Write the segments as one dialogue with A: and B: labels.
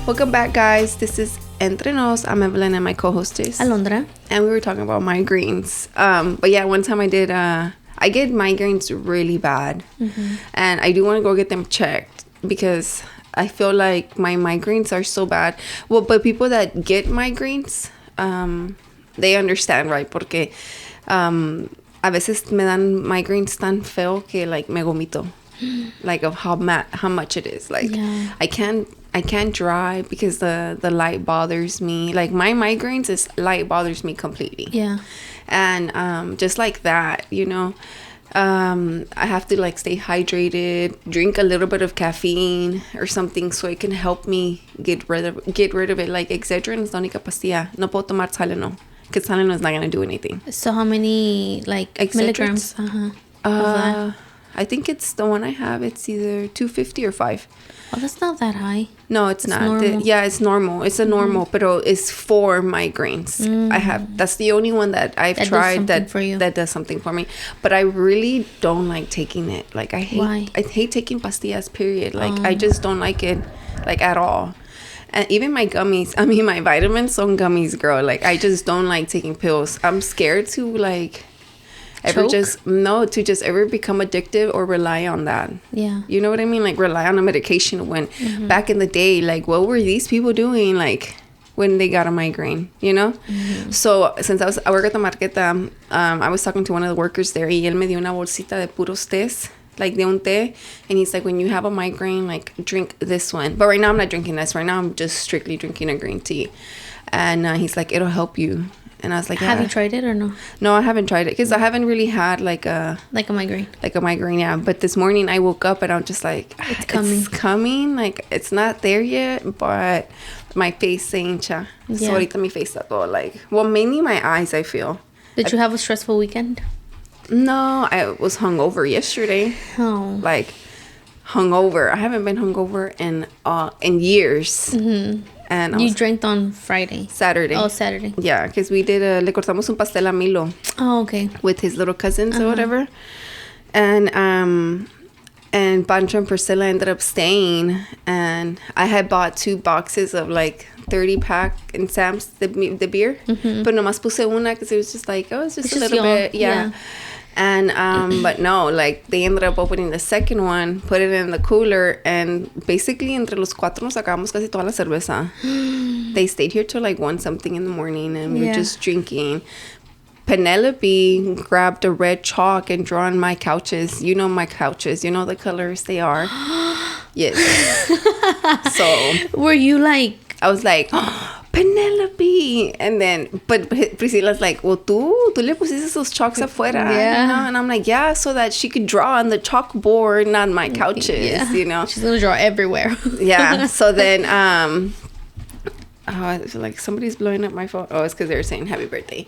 A: Welcome back, guys. This is Entre Nos. I'm Evelin and my co-hostess
B: Alondra.
A: And we were talking about migraines. But yeah, one time I did, I get migraines really bad. Mm-hmm. And I do want to go get them checked because I feel like my migraines are so bad. Well, but people that get migraines, they understand, right? Porque a veces me dan migraines tan feo que like me vomito. Like of how much it is. Like I can't drive because the light bothers me. Like my migraines is light bothers me completely.
B: Yeah.
A: And just like that, you know, I have to like stay hydrated, drink a little bit of caffeine or something so it can help me get rid of it. Like Excedrin is la única pastilla. No puedo tomar Tylenol because Tylenol is not gonna do anything.
B: So how many like milligrams?
A: I think it's the one I have. It's either 250 or 5.
B: Oh, that's not that high.
A: No, it's not. It's normal. It's a normal, but it's for migraines. I have. That's the only one that I've tried that does something for me. But I really don't like taking it. Like I hate taking pastillas. Period. Like I just don't like it, like at all. And even my gummies. I mean, my vitamins son gummies, girl. Like I just don't like taking pills. I'm scared to like. To just ever become addictive or rely on that.
B: Yeah.
A: You know what I mean? Like rely on a medication when back in the day, like what were these people doing like when they got a migraine, you know? Mm-hmm. So since I work at the marqueta, I was talking to one of the workers there y él me dio una bolsita de puros tés, like de un té, and he's like, when you have a migraine, like drink this one. But right now I'm not drinking this. Right now I'm just strictly drinking a green tea. And he's like, it'll help you. And I was like,
B: Have you tried it or no?
A: No, I haven't tried it because I haven't really had like a
B: migraine.
A: Like a migraine, yeah. But this morning I woke up and I'm just like, it's coming. Like it's not there yet, but my face se hincha. Yeah. So ahorita mi face está todo like, well, mainly my eyes, I feel.
B: Did you have a stressful weekend?
A: No, I was hungover yesterday.
B: Oh.
A: Like hungover. I haven't been hungover in years. Mm-hmm. And
B: you drank on
A: Saturday.
B: Oh, Saturday.
A: Yeah, because we did le cortamos un pastel a Milo.
B: Oh, okay.
A: With his little cousins or whatever. And Pancho and Priscilla ended up staying. And I had bought 2 boxes of like 30-pack in Sam's, the beer. Mm-hmm. But nomás puse una because it was just like, it's just a little bit. Yeah. And but no, like they ended up opening the second one, put it in the cooler, and basically entre los cuatro nos sacamos casi toda la cerveza. They stayed here till like 1-something in the morning, and we were just drinking. Penelope grabbed a red chalk and drawn my couches. You know my couches. You know the colors they are. Yes. So
B: were you like?
A: I was like, Penelope. And then, but Priscilla's like, well, tú le pusiste esos chalks afuera.
B: Yeah.
A: You know? And I'm like, yeah, so that she could draw on the chalkboard, not my couches, you know.
B: She's going to draw everywhere.
A: Yeah. So then, I feel like somebody's blowing up my phone. Oh, it's because they were saying happy birthday.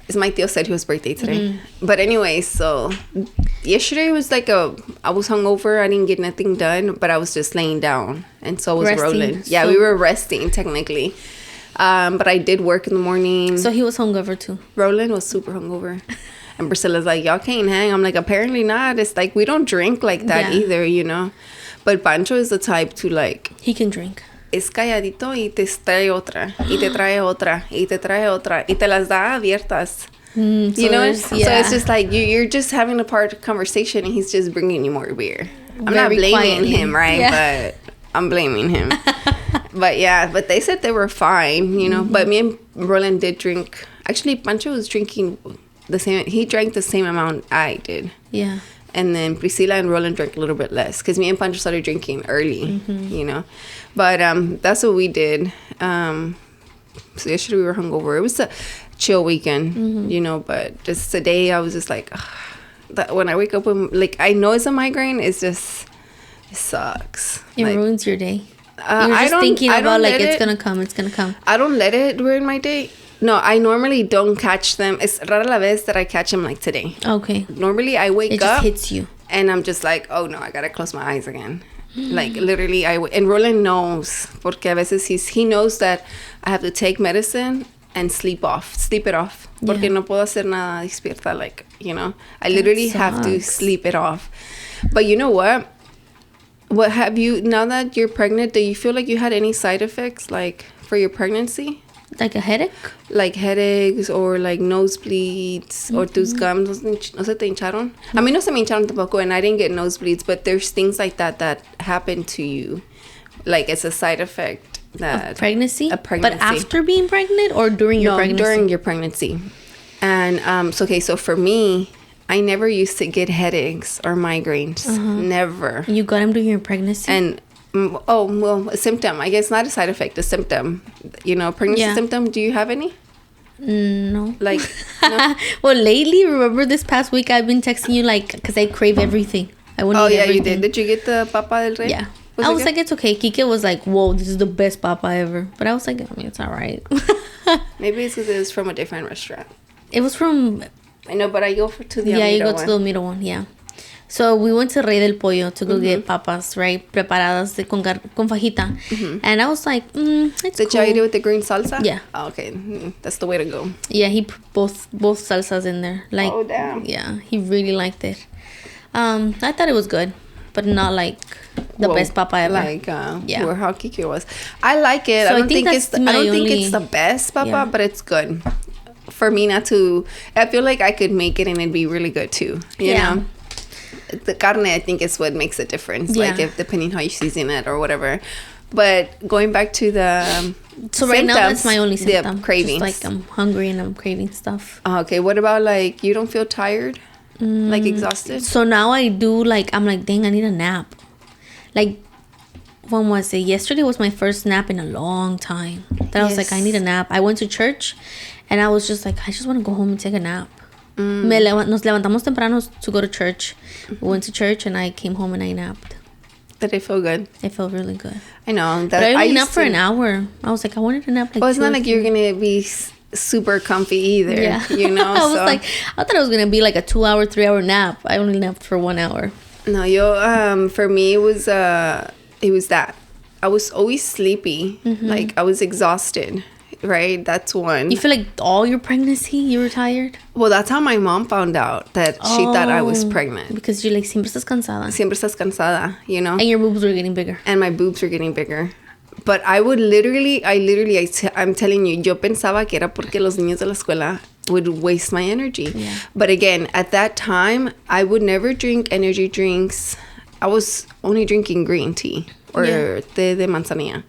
A: It's my tío said his birthday today. Mm-hmm. But anyway, so yesterday was like I was hungover. I didn't get nothing done, but I was just laying down. And so was Roland. Yeah, we were resting technically. But I did work in the morning.
B: So he was hungover too.
A: Roland was super hungover. And Priscilla's like, y'all can't hang. I'm like, apparently not. It's like, we don't drink like that either, you know. But Pancho is the type to like...
B: He can drink.
A: Es calladito y te trae otra. Y te trae otra. Y te trae otra. Y te las da abiertas. You know? So it's just like, you're just having a conversation and he's just bringing you more beer. I'm not blaming him, right? Yeah. But I'm blaming him. But they said they were fine, you know. Mm-hmm. But me and Roland did drink. Actually, Pancho was drinking the same. He drank the same amount I did. Yeah. And then Priscilla and Roland drank a little bit less because me and Pancho started drinking early, you know. But that's what we did. So yesterday we were hungover. It was a chill weekend, you know. But just today I was just like, that when I wake up, like I know it's a migraine. It's just it sucks.
B: It ruins your day. You're just thinking about like it's gonna come.
A: I don't let it ruin my day. No, I normally don't catch them. It's rara la vez that I catch them like today.
B: Okay.
A: Normally I wake up.
B: It just hits you.
A: And I'm just like, oh no, I gotta close my eyes again. Like literally, and Roland knows. Porque a veces he knows that I have to take medicine and sleep it off. Porque no puedo hacer nada despierta. Like, you know, I literally have to sleep it off. But you know what? What have you, now that you're pregnant, do you feel like you had any side effects, like, for your pregnancy?
B: Like a headache?
A: Like headaches or like nosebleeds or tus gums, no se te hincharon? A mí no se me hincharon tampoco, and I didn't get nosebleeds, but there's things like that happen to you. Like, it's a side effect that...
B: A pregnancy?
A: But
B: after being pregnant or during your pregnancy?
A: During your pregnancy. And, so for me, I never used to get headaches or migraines. Never.
B: You got them during your pregnancy?
A: And... a symptom. I guess not a side effect, a symptom. Pregnancy symptom. Do you have any?
B: No.
A: Like, no?
B: Well, lately, remember this past week, I've been texting you, like, because I crave everything. I want to eat everything.
A: You did. Did you get the papa del rey?
B: Yeah. I was like, it's okay. Kike was like, whoa, this is the best papa ever. But I was like, I mean, it's all right.
A: Maybe it's because it was from a different restaurant.
B: It was from...
A: I know, but I go to the
B: Almira one. Yeah, you go to the Almira one, yeah. So we went to Rey del Pollo to go get papas, right? Preparadas con fajita. And I was like, it's
A: Did you eat it with the green salsa?
B: Yeah.
A: Oh, okay. That's the way to go.
B: Yeah, he put both salsas in there. Like,
A: oh, damn.
B: Yeah, he really liked it. I thought it was good, but not like the best papa ever.
A: Like, where how Kiki was. I like it. So I don't think it's the best papa, but it's good. For me not to... I feel like I could make it and it'd be really good too. You know? The carne, I think, is what makes a difference. Like, if depending how you season it or whatever. But going back to the
B: right now, that's my only symptom.
A: The cravings.
B: Just like I'm hungry and I'm craving stuff.
A: Okay, what about, like, you don't feel tired? Like, exhausted?
B: So now I do, like, I'm like, dang, I need a nap. Like, when was it? Yesterday was my first nap in a long time. That I was like, I need a nap. I went to church and I was just like, I just want to go home and take a nap. Nos levantamos temprano to go to church. We went to church and I came home and I napped.
A: Did it feel good?
B: It felt really good.
A: I know.
B: But I only napped for an hour. I was like, I wanted to nap like
A: it's not like you're going to be super comfy either. Yeah. You know?
B: I was like, I thought it was going to be like a 2-hour, 3-hour nap. I only napped for 1 hour.
A: No, for me, it was that. I was always sleepy. Like, I was exhausted. Right? That's one.
B: You feel like all your pregnancy you were tired?
A: Well, that's how my mom found out that she thought I was pregnant.
B: Because you're like, siempre estás cansada.
A: Siempre estás cansada, you know?
B: And your boobs were getting bigger.
A: And my boobs were getting bigger. But I would I'm telling you, yo pensaba que era porque los niños de la escuela would waste my energy.
B: Yeah.
A: But again, at that time, I would never drink energy drinks. I was only drinking green tea or té de manzanilla.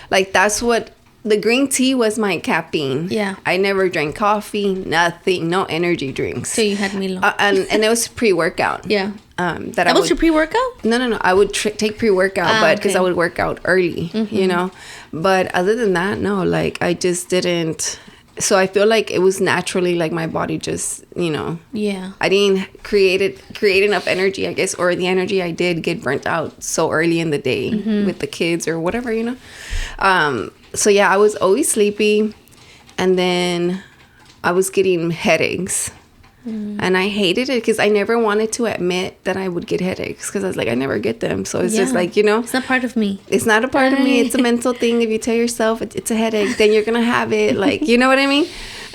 A: Like, that's what... The green tea was my caffeine.
B: Yeah.
A: I never drank coffee, nothing, no energy drinks.
B: So you had Milo.
A: And it was pre-workout.
B: Yeah. That was your pre-workout?
A: No. I would take pre-workout, but because I would work out early, you know. But other than that, no, like, I just didn't. So I feel like it was naturally, like, my body just, you know.
B: Yeah.
A: I didn't create enough energy, I guess, or the energy I did get burnt out so early in the day with the kids or whatever, you know. So yeah, I was always sleepy, and then I was getting headaches. And I hated it because I never wanted to admit that I would get headaches because I was like, I never get them. So it's just like, you know.
B: It's not part of me.
A: It's not a part of me. It's a mental thing. If you tell yourself it's a headache, then you're going to have it. Like, you know what I mean?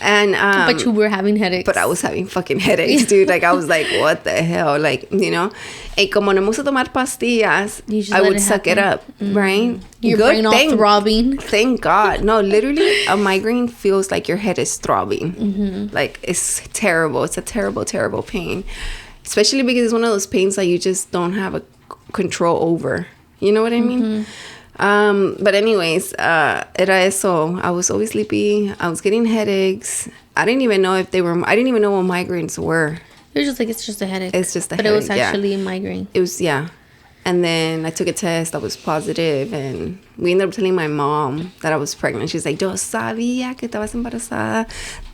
A: And
B: but you were having headaches.
A: But I was having fucking headaches, dude. Like, I was like, what the hell? Like, you know. And como no me gusta tomar pastillas, I would suck it up, right?
B: Your brain all throbbing.
A: Thank God. No, literally, a migraine feels like your head is throbbing. Like, it's terrible. It's a terrible, terrible pain. Especially because it's one of those pains that you just don't have a control over. You know what I mean? But anyways, era eso. I was always sleepy. I was getting headaches. I didn't even know what migraines were.
B: You're just like, it's just a headache.
A: It's just a
B: headache. But it was actually a migraine.
A: It was, yeah. And then I took a test that was positive, and we ended up telling my mom that I was pregnant. She's like, yo sabía que estabas embarazada.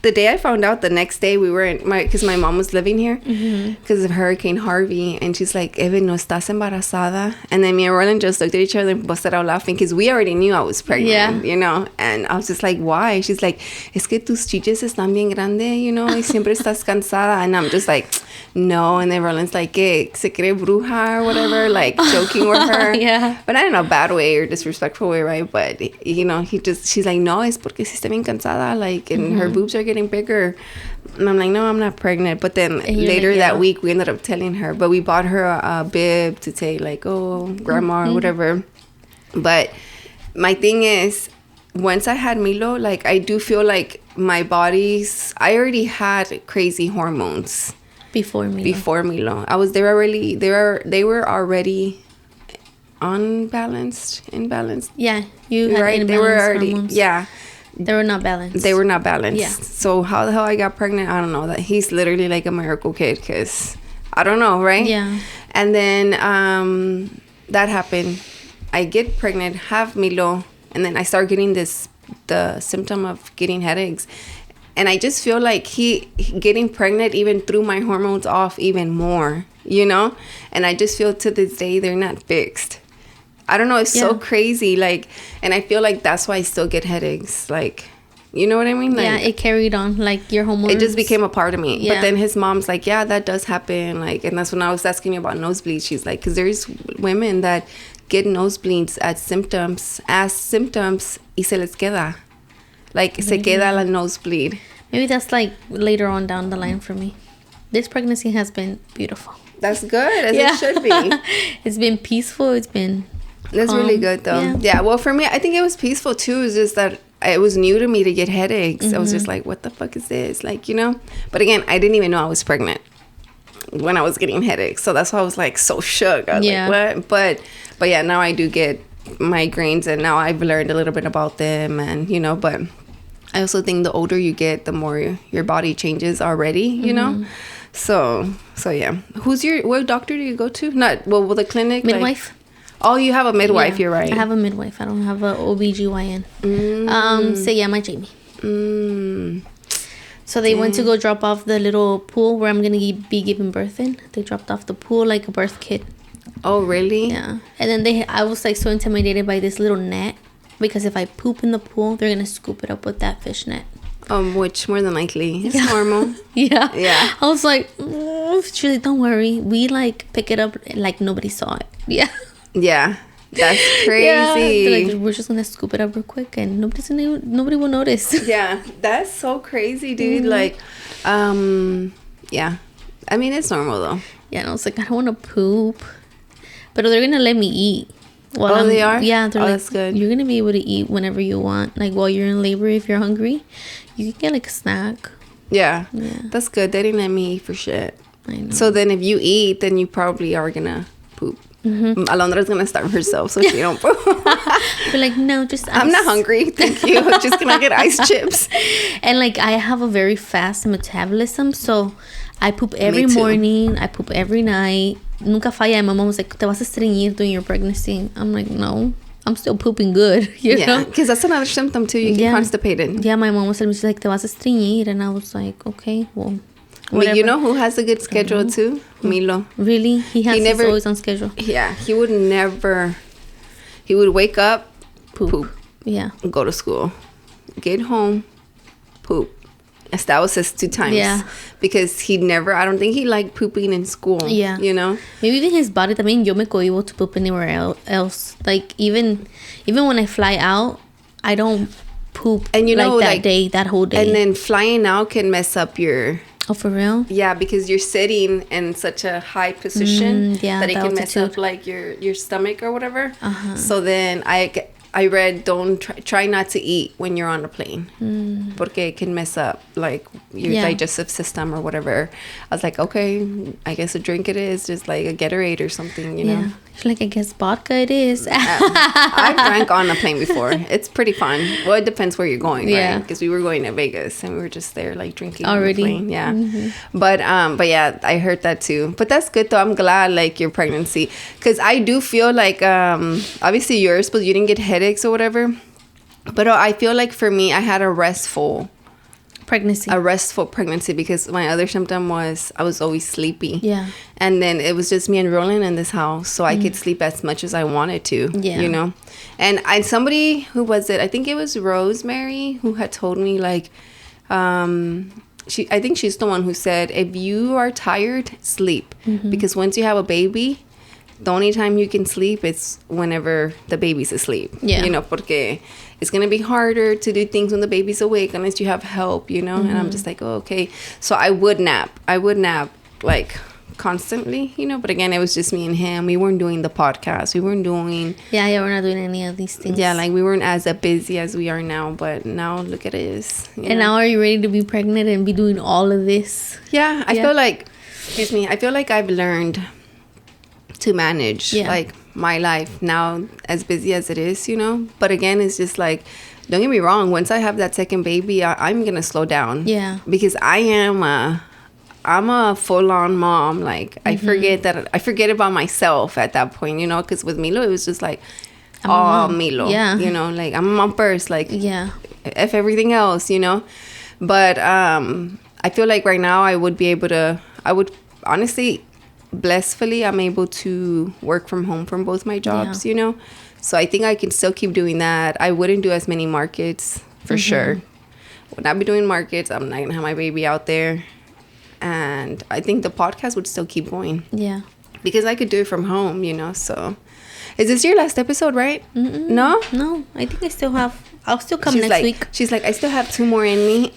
A: The day I found out, the next day we were because my mom was living here because of Hurricane Harvey, and she's like, Evelin, no estás embarazada? And then me and Roland just looked at each other and busted out laughing because we already knew I was pregnant, you know? And I was just like, why? She's like, es que tus chiches están bien grande, you know, y siempre estás cansada. And I'm just like, no. And then Roland's like, ¿qué? ¿Se cree bruja or whatever? Like, joking with her.
B: Yeah.
A: But not in a bad way or disrespectful way, right? But, you know, she's like, no, es porque si está bien cansada. Like, and her boobs are getting bigger. And I'm like, no, I'm not pregnant. But then later that week, we ended up telling her. But we bought her a bib to say, like, oh, grandma or whatever. But my thing is, once I had Milo, like, I do feel like my body's... I already had crazy hormones.
B: Before Milo.
A: They were already imbalanced.
B: Yeah, you had
A: right? They were already hormones. Yeah.
B: They were not balanced.
A: Yeah. So how the hell I got pregnant, I don't know. That he's literally like a miracle kid, because I don't know, right?
B: Yeah.
A: And then that happened. I get pregnant, have Milo, and then I start getting the symptom of getting headaches. And I just feel like he getting pregnant even threw my hormones off even more, you know? And I just feel to this day they're not fixed. I don't know. It's so crazy. Like, and I feel like that's why I still get headaches. Like, you know what I mean? Like,
B: yeah, it carried on. Like, your hormones.
A: It just became a part of me. Yeah. But then his mom's like, yeah, that does happen. Like, and that's when I was asking you about nosebleeds. She's like, because there's women that get nosebleeds as symptoms y se les queda. Like, se queda la nosebleed.
B: Maybe that's like later on down the line for me. This pregnancy has been beautiful.
A: That's good, as it should be.
B: It's been peaceful. It's been
A: That's calm. Really good, though. Yeah, well, for me, I think it was peaceful, too. It's just that it was new to me to get headaches. I was just like, what the fuck is this? Like, you know? But again, I didn't even know I was pregnant when I was getting headaches. So that's why I was like so shook. I was like, what? But yeah, now I do get migraines, and now I've learned a little bit about them, and, you know, but I also think the older you get, the more your body changes already, you know? So yeah. What doctor do you go to? Will the clinic?
B: Midwife.
A: Like, you have a midwife, you're right.
B: I have a midwife. I don't have a OBGYN. Se llama Jamie. So they went to go drop off the little pool where I'm going to be giving birth in. They dropped off the pool like a birth kit.
A: Oh, really?
B: Yeah. And then I was like so intimidated by this little net, because if I poop in the pool, they're going to scoop it up with that fish net.
A: Which more than likely is normal.
B: Yeah.
A: I
B: was like, she's like, don't worry. We like pick it up like nobody saw it. Yeah.
A: Yeah. That's crazy.
B: Yeah. Like, we're just going to scoop it up real quick and nobody will notice.
A: Yeah. That's so crazy, dude. Like, yeah. I mean, it's normal though.
B: Yeah. And I was like, I don't want to poop. But they're going to let me eat.
A: They are?
B: Yeah, they're like,
A: that's good.
B: You're going to be able to eat whenever you want. Like, while you're in labor, if you're hungry, you can get, like, a snack.
A: Yeah. That's good. They didn't let me eat for shit.
B: I know.
A: So then if you eat, then you probably are going to poop. Alondra's going to starve herself so she don't poop.
B: But, like, no, just ice.
A: I'm not hungry. Thank you. I'm just going to get ice chips.
B: And, like, I have a very fast metabolism, so I poop every morning. I poop every night. Nunca falla. And my mom was like, te vas a estreñir during your pregnancy. I'm like, no, I'm still pooping good. You know?
A: Because that's another symptom too. You get constipated.
B: Yeah, my mom was telling me, she's like, te vas a estreñir. And I was like, okay, well, whatever.
A: But you know who has a good schedule too? Milo.
B: Really? He's always on schedule.
A: Yeah, he would wake up, poop.
B: Yeah.
A: Go to school. Get home, poop. That was his 2 times.
B: Yeah.
A: Because I don't think he liked pooping in school.
B: Yeah.
A: You know?
B: Maybe even his body también, yo me cohibo to poop anywhere else. Like, even when I fly out, I don't poop
A: and you know,
B: that whole day.
A: And then flying out can mess up your...
B: Oh, for real?
A: Yeah, because you're sitting in such a high position that it can mess up, like, your stomach or whatever. So then I read, don't try not to eat when you're on a plane, porque it can mess up like your digestive system or whatever. I was like, okay, I guess a drink it is, just like a Gatorade or something, you know.
B: She's like, I guess vodka it is.
A: I drank on a plane before. It's pretty fun. Well, it depends where you're going, right? Because we were going to Vegas and we were just there like drinking already on the plane. Yeah. But yeah, I heard that too. But that's good though. I'm glad like your pregnancy, because I do feel like obviously yours, but you didn't get headaches or whatever. But I feel like for me, I had a restful pregnancy, because my other symptom was I was always sleepy.
B: Yeah.
A: And then it was just me and Roland in this house, so I could sleep as much as I wanted to. Yeah. You know? And somebody, who was it? I think it was Rosemary, who had told me like, I think she's the one who said, if you are tired, sleep. Because once you have a baby, the only time you can sleep is whenever the baby's asleep.
B: Yeah.
A: You know, porque it's going to be harder to do things when the baby's awake unless you have help, you know? And I'm just like, oh, okay. So I would nap, like, constantly, you know? But again, it was just me and him. We weren't doing the podcast. We weren't doing...
B: Yeah, we're not doing any of these things.
A: Yeah, like, we weren't as busy as we are now. But now, look at this.
B: And now are you ready to be pregnant and be doing all of this?
A: Yeah, I feel like... Excuse me. I feel like I've learned to manage, like, my life now, as busy as it is, you know? But again, it's just like, don't get me wrong, once I have that second baby, I'm gonna slow down.
B: Yeah.
A: Because I'm a full-on mom. Like, I forget about myself at that point, you know? Because with Milo, it was just like, Milo. Yeah. You know, like, I'm a mom first. Like, F everything else, you know? But I feel like right now I would honestly... blissfully, I'm able to work from home from both my jobs, you know? So I think I can still keep doing that. I wouldn't do as many markets, for sure. Would not be doing markets. I'm not going to have my baby out there. And I think the podcast would still keep going.
B: Yeah.
A: Because I could do it from home, you know? So, is this your last episode, right? No?
B: No, I think I'll still come next week.
A: She's like, I still have 2 more in me.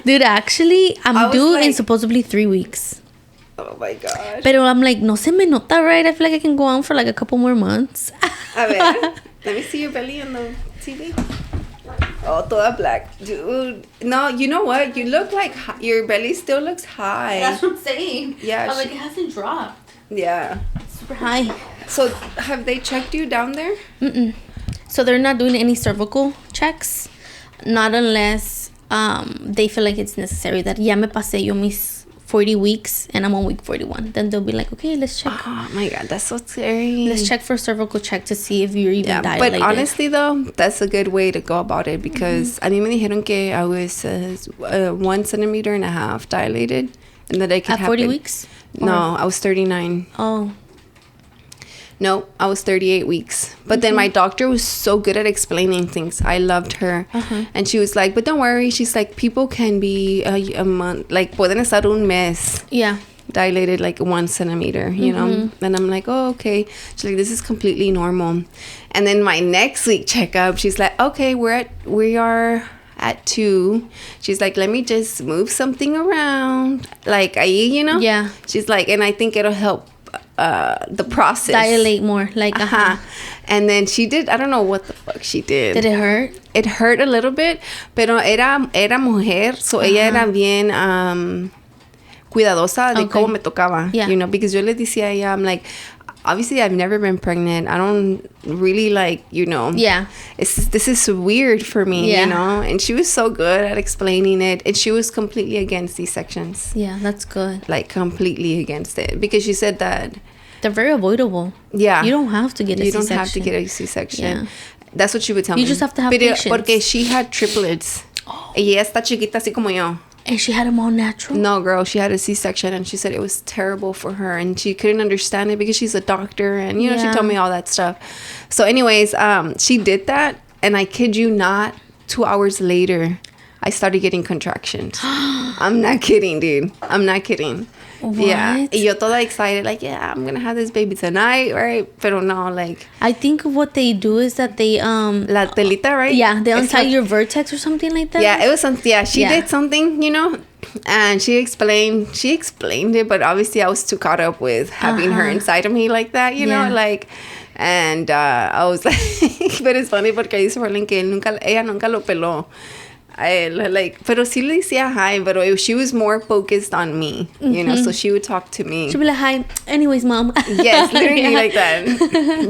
B: Dude, actually, I'm due in supposedly 3 weeks.
A: Oh my gosh.
B: Pero I'm like, no se me nota, right? I feel like I can go on for like a couple more months.
A: A ver, let me see your belly on the TV. Oh, toda black. Dude. No, you know what? You look like your belly still looks high.
B: That's what I'm saying.
A: Yeah.
B: I'm like, it hasn't dropped.
A: Yeah.
B: It's super high.
A: So, have they checked you down there?
B: So, they're not doing any cervical checks. Not unless they feel like it's necessary. That ya me pasé yo mis 40 weeks and I'm on week 41. Then they'll be like, okay, let's check.
A: Oh my God, that's so scary.
B: Let's check for cervical check to see if you're even dilated.
A: But honestly though, that's a good way to go about it because a mí me dijeron que I was 1.5 centimeters dilated and that I could
B: at 40 weeks?
A: No, I was 39.
B: Oh.
A: No, I was 38 weeks. But then my doctor was so good at explaining things. I loved her. And she was like, but don't worry. She's like, people can be a month, like, pueden estar un mes.
B: Yeah.
A: Dilated like 1 centimeter, you know? And I'm like, oh, okay. She's like, this is completely normal. And then my next week checkup, she's like, okay, we are at 2. She's like, let me just move something around. Like, ahí, you know?
B: Yeah.
A: She's like, and I think it'll help the process.
B: Dilate more. Like,
A: And then she did, I don't know what the fuck she did.
B: Did it hurt?
A: It hurt a little bit, pero era mujer, so ella era bien cuidadosa de cómo me tocaba, you know, because yo le decía a ella, I'm like, obviously I've never been pregnant. I don't really like, you know. Yeah. This is weird for me, you know. And she was so good at explaining it. And she was completely against C-sections.
B: Yeah, that's good.
A: Like, completely against it. Because she said that...
B: They're very avoidable. Yeah. You don't have to get a C-section.
A: You don't have to get a C-section. Yeah. That's what she would tell me.
B: You just have to have patience.
A: Porque she had triplets. Ella está chiquita así como yo.
B: And she had them all natural?
A: No, girl. She had a C-section. And she said it was terrible for her. And she couldn't understand it because she's a doctor. And, you know, she told me all that stuff. So, anyways, she did that. And I kid you not, 2 hours later, I started getting contractions. I'm not kidding, dude. I'm not kidding.
B: What?
A: Yeah. Y yo toda excited, like, yeah, I'm going to have this baby tonight, right? Pero no, like...
B: I think what they do is that they...
A: La telita, right?
B: Yeah, they untie your vertex or something like that.
A: Yeah, it was something... Yeah, she did something, you know? And she explained it, but obviously I was too caught up with having her inside of me like that, you know? Like... And I was like... But it's funny porque dice Rolling que ella nunca lo peló. Like, pero sí le decía hi, but she was more focused on me, you know, so she would talk to me.
B: She'd be like, hi, anyways, mom.
A: Yes, literally like that.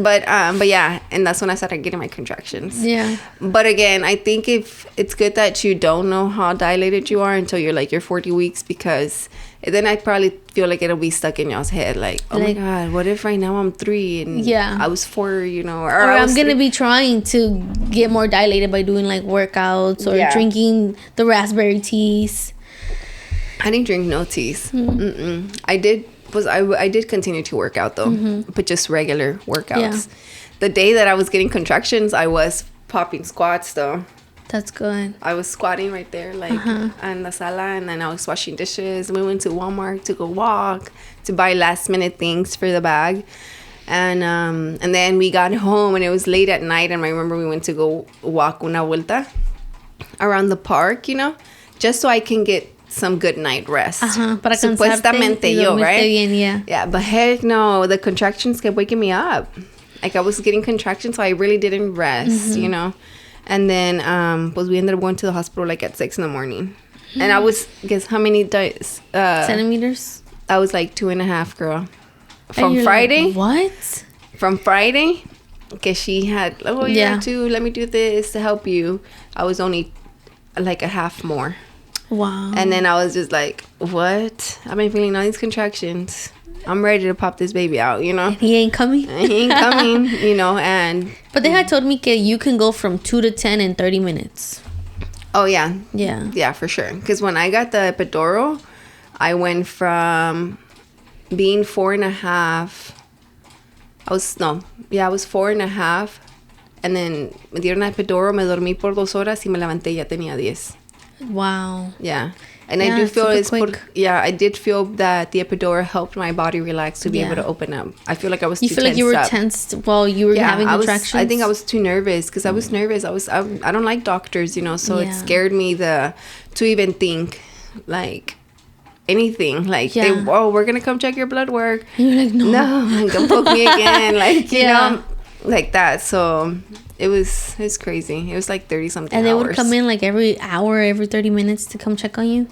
A: But yeah, and that's when I started getting my contractions.
B: Yeah.
A: But again, I think if it's good that you don't know how dilated you are until you're 40 weeks, because then I probably feel like it'll be stuck in y'all's head. Like, oh my God, what if right now I'm 3 and I was 4, you know?
B: Or I'm going to be trying to get more dilated by doing like workouts or drinking the raspberry teas.
A: I didn't drink no teas. I did continue to work out though, but just regular workouts. Yeah. The day that I was getting contractions, I was popping squats though.
B: That's good.
A: I was squatting right there, like, on the sala, and then I was washing dishes. We went to Walmart to go walk, to buy last-minute things for the bag. And then we got home, and it was late at night, and I remember we went to go walk una vuelta around the park, you know, just so I can get some good night rest.
B: Para
A: Supuestamente yo, right?
B: Bien, yeah.
A: Yeah, but heck no, the contractions kept waking me up. Like, I was getting contractions, so I really didn't rest, you know. And then, we ended up going to the hospital, like, at 6 a.m. And I was, guess how many days?
B: Centimeters?
A: I was, like, 2.5, girl. From Friday.
B: Like, what?
A: From Friday, because she had, you have to, let me do this to help you. I was only, like, a half more.
B: Wow.
A: And then I was just like, what? I've been feeling all these contractions. I'm ready to pop this baby out, you know?
B: And he ain't coming?
A: He ain't coming, you know, and...
B: But they had told me that you can go from 2 to 10 in 30 minutes.
A: Oh, yeah.
B: Yeah.
A: Yeah, for sure. Because when I got the epidural, I went from being 4.5... I was 4.5. And then me dieron la epidural, me dormí por 2 horas y me levanté y ya tenía 10.
B: Wow.
A: Yeah. And I do feel I did feel that the epidural helped my body relax to be able to open up. I feel like I was too tensed up. You feel like you were
B: tensed while you were having contractions?
A: I think I was too nervous because I was nervous. I don't like doctors, you know, so it scared me to even think like anything. Like, we're going to come check your blood work.
B: And you're like, no.
A: Don't poke me again. Like, you know, like that. So... It was crazy. It was like 30-something hours.
B: And they would come in like every hour, every 30 minutes to come check on you?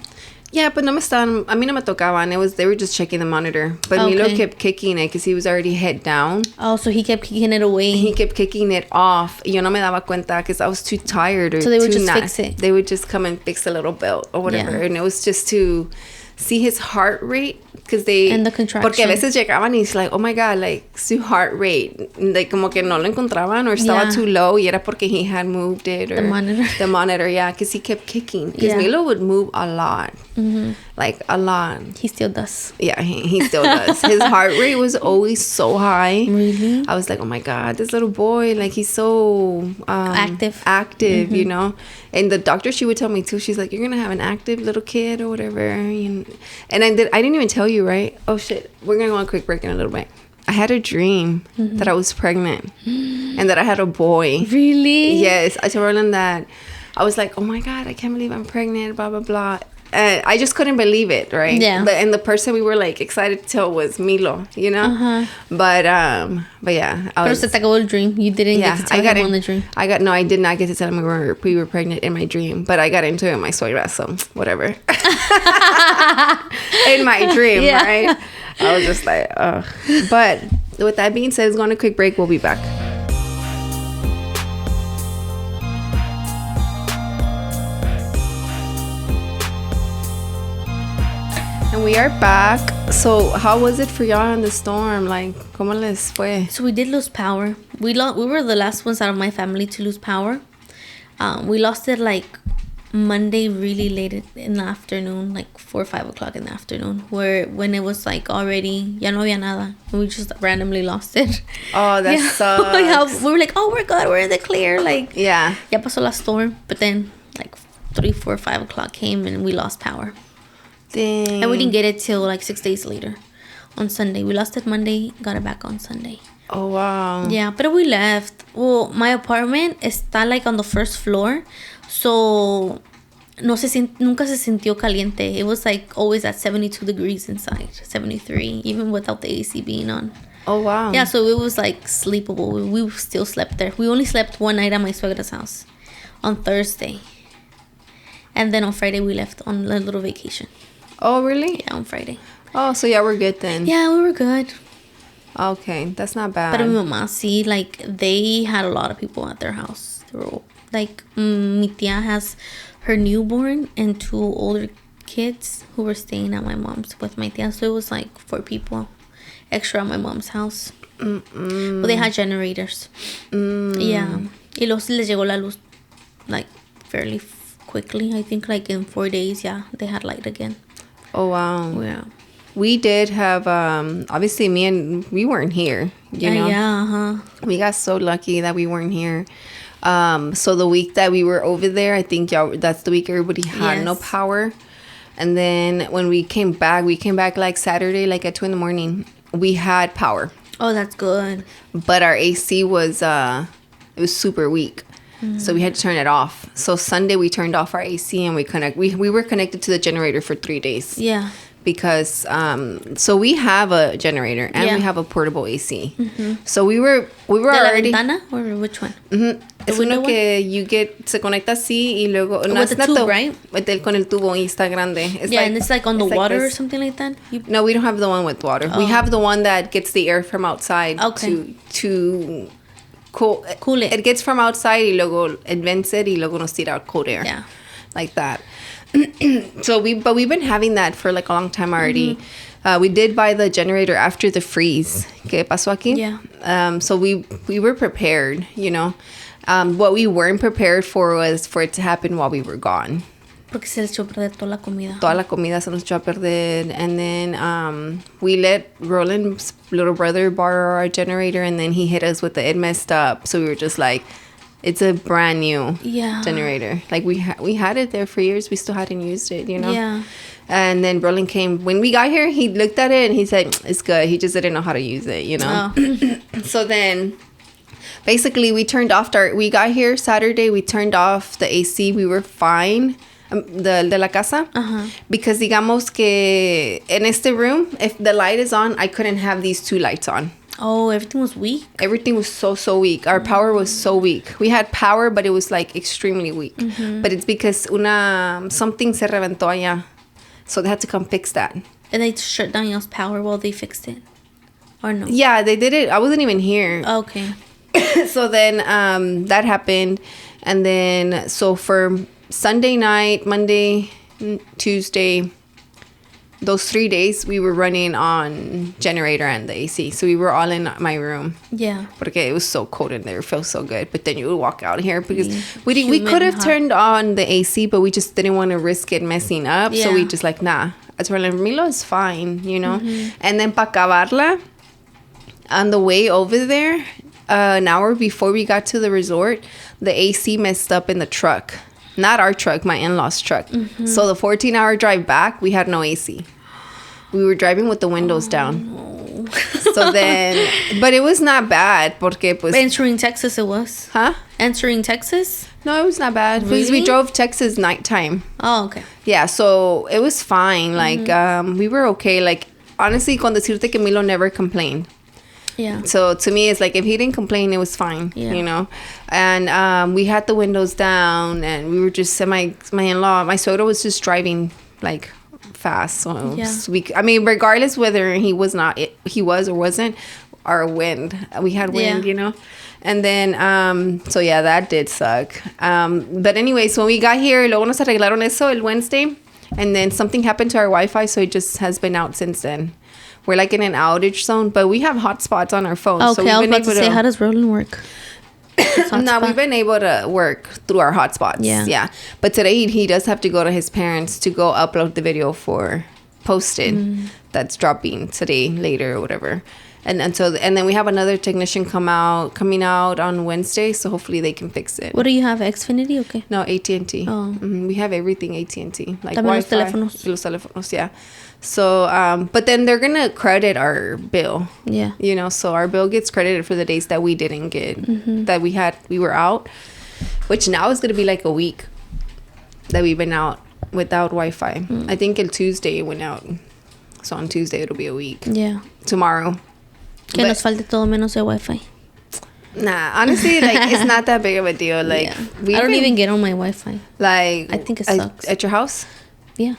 A: Yeah, but a mí no me tocaban. They were just checking the monitor. But Milo kept kicking it because he was already head down.
B: Oh, so he kept kicking it away.
A: He kept kicking it off. Yo no me daba cuenta because I was too tired.
B: So they would just fix it?
A: They would just come and fix a little belt or whatever. Yeah. And it was just to see his heart rate. And the contraction. Porque a veces llegaban y it's like, oh my God, like, su heart rate. Like, como que no lo encontraban or estaba too low. Y era porque he had moved it. Or the monitor, yeah. Because he kept kicking. Because Milo would move a lot. Mm-hmm. Like, a lot.
B: He still does.
A: Yeah, he still does. His heart rate was always so high.
B: Really?
A: I was like, oh my God, this little boy, like, he's so...
B: active,
A: mm-hmm. You know? And the doctor, she would tell me too, she's like, you're going to have an active little kid or whatever. And I didn't even tell you, right? Oh, shit. We're going to go on a quick break in a little bit. I had a dream that I was pregnant and that I had a boy.
B: Really?
A: Yes. I told Roland that. I was like, oh my God, I can't believe I'm pregnant, blah, blah, blah. I just couldn't believe it, right?
B: Yeah.
A: And the person we were like excited to tell was Milo, you know?
B: Uh-huh.
A: But yeah.
B: Pero se te acabó el dream. You didn't get to tell him on the dream. I did not get to tell him we were pregnant in my dream. But I got into it in my suegra, so whatever. In my dream, right? I was just like, ugh. But with that being said, let's go on a quick break. We'll be back. And we are back. So how was it for y'all in the storm? Like, ¿cómo les fue? So we did lose power. We were the last ones out of my family to lose power. We lost it like Monday really late in the afternoon, like 4 or 5 o'clock in the afternoon, when it was like already ya no había nada. And we just randomly lost it.
A: Oh, that sucks.
B: We were like, oh, we're good, we're in the clear. Like,
A: ya
B: pasó la storm. But then like 3, 4, 5 o'clock came and we lost power.
A: Dang.
B: And we didn't get it till like 6 days later on Sunday. We lost it Monday, got it back on Sunday.
A: Oh, wow.
B: Yeah, but we left. Well, my apartment está like on the first floor. So nunca se sintió caliente. It was like always at 72 degrees inside, 73, even without the AC being on.
A: Oh, wow.
B: Yeah, so it was like sleepable. We still slept there. We only slept one night at my suegra's house on Thursday. And then on Friday, we left on a little vacation.
A: Oh, really?
B: Yeah, on Friday.
A: Oh, so yeah, we're good then.
B: Yeah, we were good.
A: Okay, that's not bad.
B: But mi mamá, sí, like, they had a lot of people at their house. They were, like, mi tía has her newborn and 2 older kids who were staying at my mom's with my tía. So it was, like, 4 people extra at my mom's house. But they had generators. Yeah. Y luego les llegó la luz, like, fairly quickly. I think, like, in 4 days, yeah, they had light again.
A: Oh, wow.
B: Yeah.
A: We did have, obviously we weren't here, you know?
B: Yeah, uh-huh.
A: We got so lucky that we weren't here. So the week that we were over there, I think that's the week everybody had no power. And then when we came back like Saturday, like at 2 a.m. We had power.
B: Oh, that's good.
A: But our AC was it was super weak. So we had to turn it off. So Sunday we turned off our AC and we were connected to the generator for 3 days.
B: Yeah.
A: Because so we have a generator and we have a portable AC. So we were already.
B: ¿De la ventana or which one?
A: Es uno que you get se conecta así y luego
B: with the tube, right?
A: Con el tubo y está grande.
B: And it's like on the water or something like that.
A: No, we don't have the one with water. We have the one that gets the air from outside to cool it. It gets from outside y luego it vents it y luego nos tira cold air.
B: Yeah,
A: like that. So we've been having that for like a long time already. We did buy the generator after the freeze. ¿Qué pasó aquí?
B: Yeah.
A: So we were prepared, you know. What we weren't prepared for was for it to happen while we were gone.
B: Porque se les echó a perder toda la comida.
A: Toda la comida se nos echó a perder. And then we let Roland's little brother borrow our generator, and then he hit us with it messed up. So we were just like, it's a brand new generator. Like we had it there for years. We still hadn't used it, you know?
B: Yeah.
A: And then Roland came. When we got here, he looked at it and he said, it's good. He just didn't know how to use it, you know? Oh. So then basically we got here Saturday. We turned off the AC. We were fine. De la casa. Because digamos que en este room, if the light is on, I couldn't have these 2 lights on.
B: Oh, everything was weak?
A: Everything was so weak. Our power was so weak. We had power, but it was like extremely weak. But it's because something se reventó allá. So they had to come fix that.
B: And they shut down y'all's power while they fixed it? Or no?
A: Yeah, they did it. I wasn't even here.
B: Okay.
A: So then that happened. And then so for Sunday night, Monday, Tuesday, those 3 days we were running on generator and the AC. So we were all in my room.
B: Yeah.
A: Porque it was so cold in there. It felt so good. But then you would walk out here because we could have turned on the AC, but we just didn't want to risk it messing up. Yeah. So we just like, nah. I told him, Milo is fine, you know. And then pa acabarla, on the way over there, an hour before we got to the resort, the AC messed up in the truck. Not our truck, my in-laws' truck. So the 14-hour drive back, we had no AC. We were driving with the windows down. No. So then, but it was not bad. Porque pues,
B: entering Texas it was.
A: Huh?
B: Entering Texas?
A: No, it was not bad.
B: Really?
A: Because we drove Texas nighttime.
B: Oh, okay.
A: Yeah, so it was fine. Like, we were okay. Like, honestly, con decirte que Milo never complained.
B: Yeah.
A: So to me, it's like if he didn't complain, it was fine, you know. And we had the windows down, and we were just my in-law, my suegro was just driving like fast. So I mean, regardless whether he was or wasn't, our wind, we had wind, you know. And then so yeah, that did suck. But anyways, when we got here, luego nos arreglaron eso el Wednesday, and then something happened to our Wi-Fi, so it just has been out since then. We're like in an outage zone, but we have hotspots on our phones.
B: Okay,
A: so we've
B: I was
A: been
B: about to say, how does Roland work?
A: No, we've been able to work through our hotspots. Yeah. But today he does have to go to his parents to go upload the video for posted. That's dropping today, later, or whatever. And then we have another technician coming out on Wednesday, so hopefully they can fix it.
B: What do you have, Xfinity? Okay.
A: No, AT&T.
B: Oh.
A: We have everything AT&T, like
B: Wi-Fi.
A: Los teléfonos, yeah. So, but then they're gonna credit our bill.
B: Yeah.
A: You know, so our bill gets credited for the days that we didn't get, that we were out, which now is gonna be like a week that we've been out without Wi-Fi. I think on Tuesday it went out, so on Tuesday it'll be a week.
B: Yeah.
A: Tomorrow.
B: Que nos falte todo menos el Wi-Fi.
A: Nah, honestly, like it's not that big of a deal. Like
B: I don't even get on my Wi-Fi.
A: Like
B: I think it sucks.
A: At your house?
B: Yeah.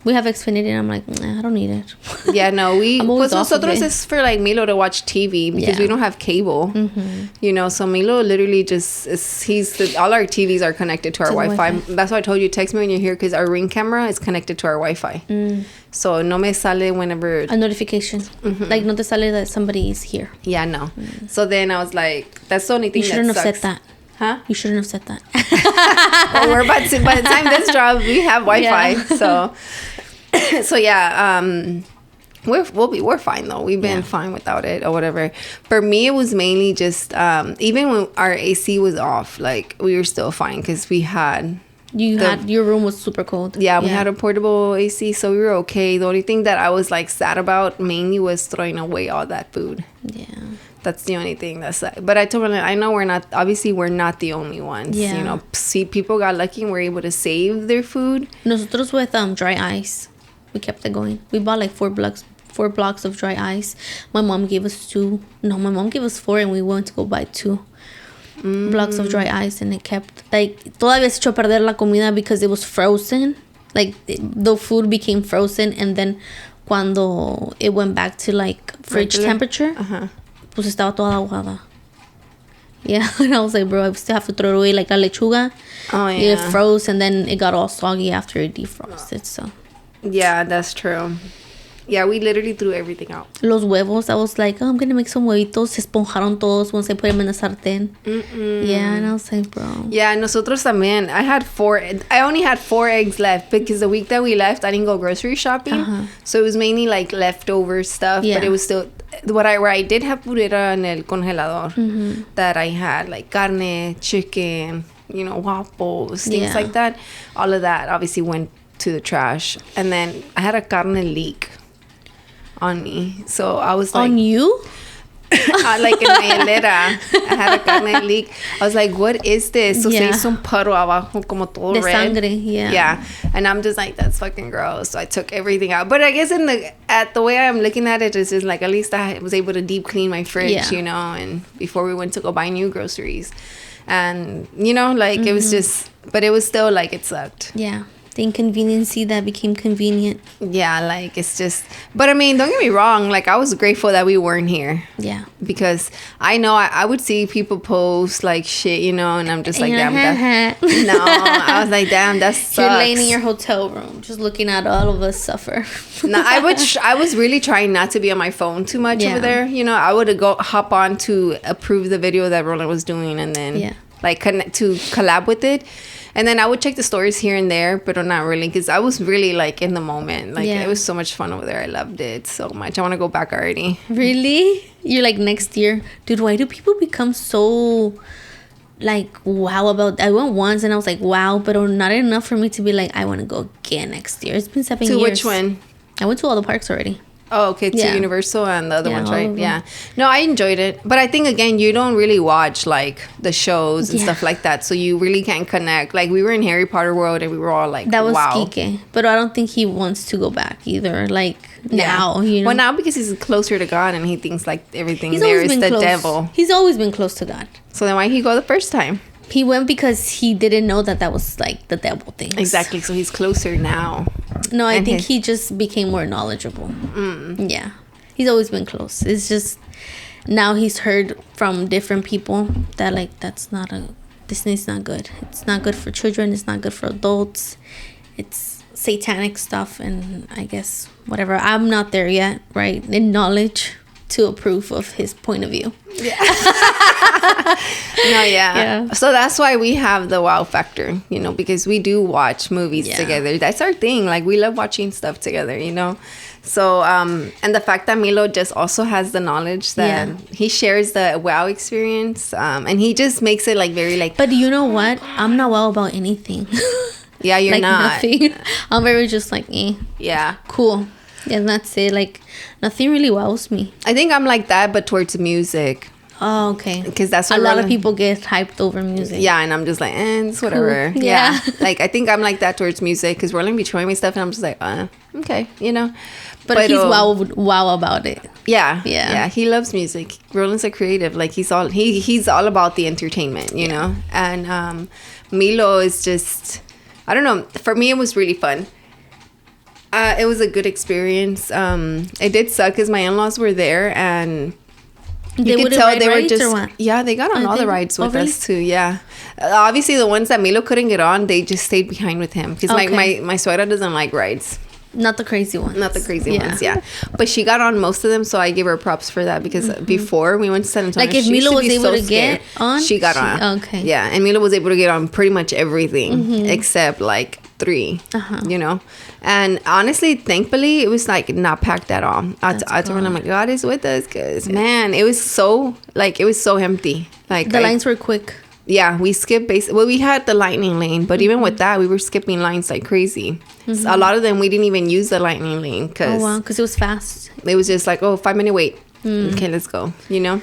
B: We have Xfinity and I'm like, I don't need it.
A: Yeah, no,
B: pues
A: nosotros is for like Milo to watch TV because we don't have cable. You know, so Milo literally just all our TVs are connected to our Wi-Fi. That's why I told you, text me when you're here because our Ring camera is connected to our Wi-Fi. So no me sale whenever
B: a notification. Like no te sale that somebody is here.
A: Yeah, no. So then I was like, that's the only thing that sucks.
B: You shouldn't have said that.
A: Huh?
B: You shouldn't have said that.
A: Well, we're about to, by the time this drops, we have Wi-Fi. Yeah. So yeah, we're fine though. We've been fine without it or whatever. For me, it was mainly just even when our AC was off, like we were still fine because we had.
B: Your room was super cold.
A: Yeah, we had a portable AC, so we were okay. The only thing that I was like sad about mainly was throwing away all that food.
B: Yeah.
A: That's the only thing that's like. But I told her, I know we're not the only ones.
B: Yeah.
A: You know, see, people got lucky and were able to save their food.
B: Nosotros with dry ice, we kept it going. We bought like 4 blocks of dry ice. My mom gave us 2. No, my mom gave us 4, and we went to go buy 2. Blocks of dry ice, and it kept like todavía se echó a perder la comida because it was frozen. Like the food became frozen, and then cuando it went back to like fridge temperature, pues estaba toda aguada. Yeah, and I was like, bro, I still have to throw it away. Like la lechuga, it froze, and then it got all soggy after it defrosted. So
A: yeah, that's true. Yeah, we literally threw everything out.
B: Los huevos, I was like, I'm going to make some huevitos. Se esponjaron todos once I put them in the sartén. Yeah, and I was like, bro.
A: Yeah, nosotros también. I only had 4 eggs left because the week that we left, I didn't go grocery shopping. So it was mainly like leftover stuff. Yeah. But it was still, where I did have purera en el congelador that I had, like carne, chicken, you know, waffles, things like that. All of that obviously went to the trash. And then I had a carne leak on me, so I was like,
B: on you,
A: like in my hilera, I had a carne leak. I was like, what is this? So se hizo un puddle abajo, como todo
B: de
A: red.
B: Sangre,
A: yeah, and I'm just like, that's fucking gross. So I took everything out, but I guess the way I'm looking at it is just like, at least I was able to deep clean my fridge, you know, and before we went to go buy new groceries, and you know, like it was just, but it was still like, it sucked.
B: Yeah. The inconveniency that became convenient.
A: Yeah, like it's just, but I mean, don't get me wrong, like I was grateful that we weren't here.
B: Yeah.
A: Because I know I would see people post like shit, you know, and I'm just like, damn, no, I was like, damn, that sucks.
B: You're laying in your hotel room just looking at all of us suffer.
A: No, I was really trying not to be on my phone too much over there. You know, I would hop on to approve the video that Roland was doing, and then like connect to collab with it. And then I would check the stories here and there, but not really, because I was really, like, in the moment. Like, it was so much fun over there. I loved it so much. I want to go back already.
B: Really? You're like, next year? Dude, why do people become so, like, wow about... I went once, and I was like, wow, but not enough for me to be like, I want to go again next year. It's been 7 years.
A: To which one?
B: I went to all the parks already.
A: Oh, okay, to Universal and the other ones, right? Yeah. No, I enjoyed it. But I think, again, you don't really watch, like, the shows and stuff like that. So you really can't connect. Like, we were in Harry Potter World and we were all like,
B: that was
A: wow.
B: Kike. But I don't think he wants to go back either. Like, now, you know.
A: Well, now because he's closer to God and he thinks, like, everything there is the devil.
B: He's always been close to God.
A: So then why did he go the first time?
B: He went because he didn't know that was, like, the devil thing.
A: Exactly. So he's closer now.
B: No, I think he just became more knowledgeable. Yeah. He's always been close. It's just now he's heard from different people that like Disney's not good. It's not good for children. It's not good for adults. It's satanic stuff, and I guess whatever. I'm not there yet, right? In knowledge to approve of his point of view.
A: Yeah. No, yeah. So that's why we have the wow factor, you know, because we do watch movies together. That's our thing. Like, we love watching stuff together, you know. So, and the fact that Milo just also has the knowledge that he shares the wow experience, and he just makes it like very like.
B: But you know what? I'm not wow about anything.
A: Yeah, you're
B: like
A: not.
B: Nothing. I'm very just like,
A: yeah,
B: cool. Yeah, that's it. Like, nothing really wows me.
A: I think I'm like that, but towards music.
B: Oh, okay.
A: Because that's
B: a lot of people get hyped over music.
A: Yeah, and I'm just like, it's whatever. Cool. Yeah. Like, I think I'm like that towards music, because Roland be showing me stuff, and I'm just like, okay, you know.
B: But he's wow about it.
A: Yeah. He loves music. Roland's a creative. Like, he's all about the entertainment, you know. And Milo is just, I don't know. For me, it was really fun. It was a good experience. It did suck because my in-laws were there, and you could tell they were just, they got on all the rides with us too. Yeah, obviously the ones that Milo couldn't get on, they just stayed behind with him, because my suegra doesn't like rides.
B: Not the crazy ones.
A: Ones, yeah. But she got on most of them, so I give her props for that, because before we went to San Antonio,
B: like, if Milo was able to get on,
A: she got on.
B: Okay.
A: Yeah, and Milo was able to get on pretty much everything except like 3, you know. And honestly, thankfully, it was like not packed at all. I told him, like, God is with us, because man, it was so empty. Like
B: the lines were quick.
A: Yeah, we skipped we had the lightning lane, but even with that, we were skipping lines like crazy. So a lot of them we didn't even use the lightning lane because
B: it was fast.
A: It was just like, 5-minute wait. Okay, let's go. You know.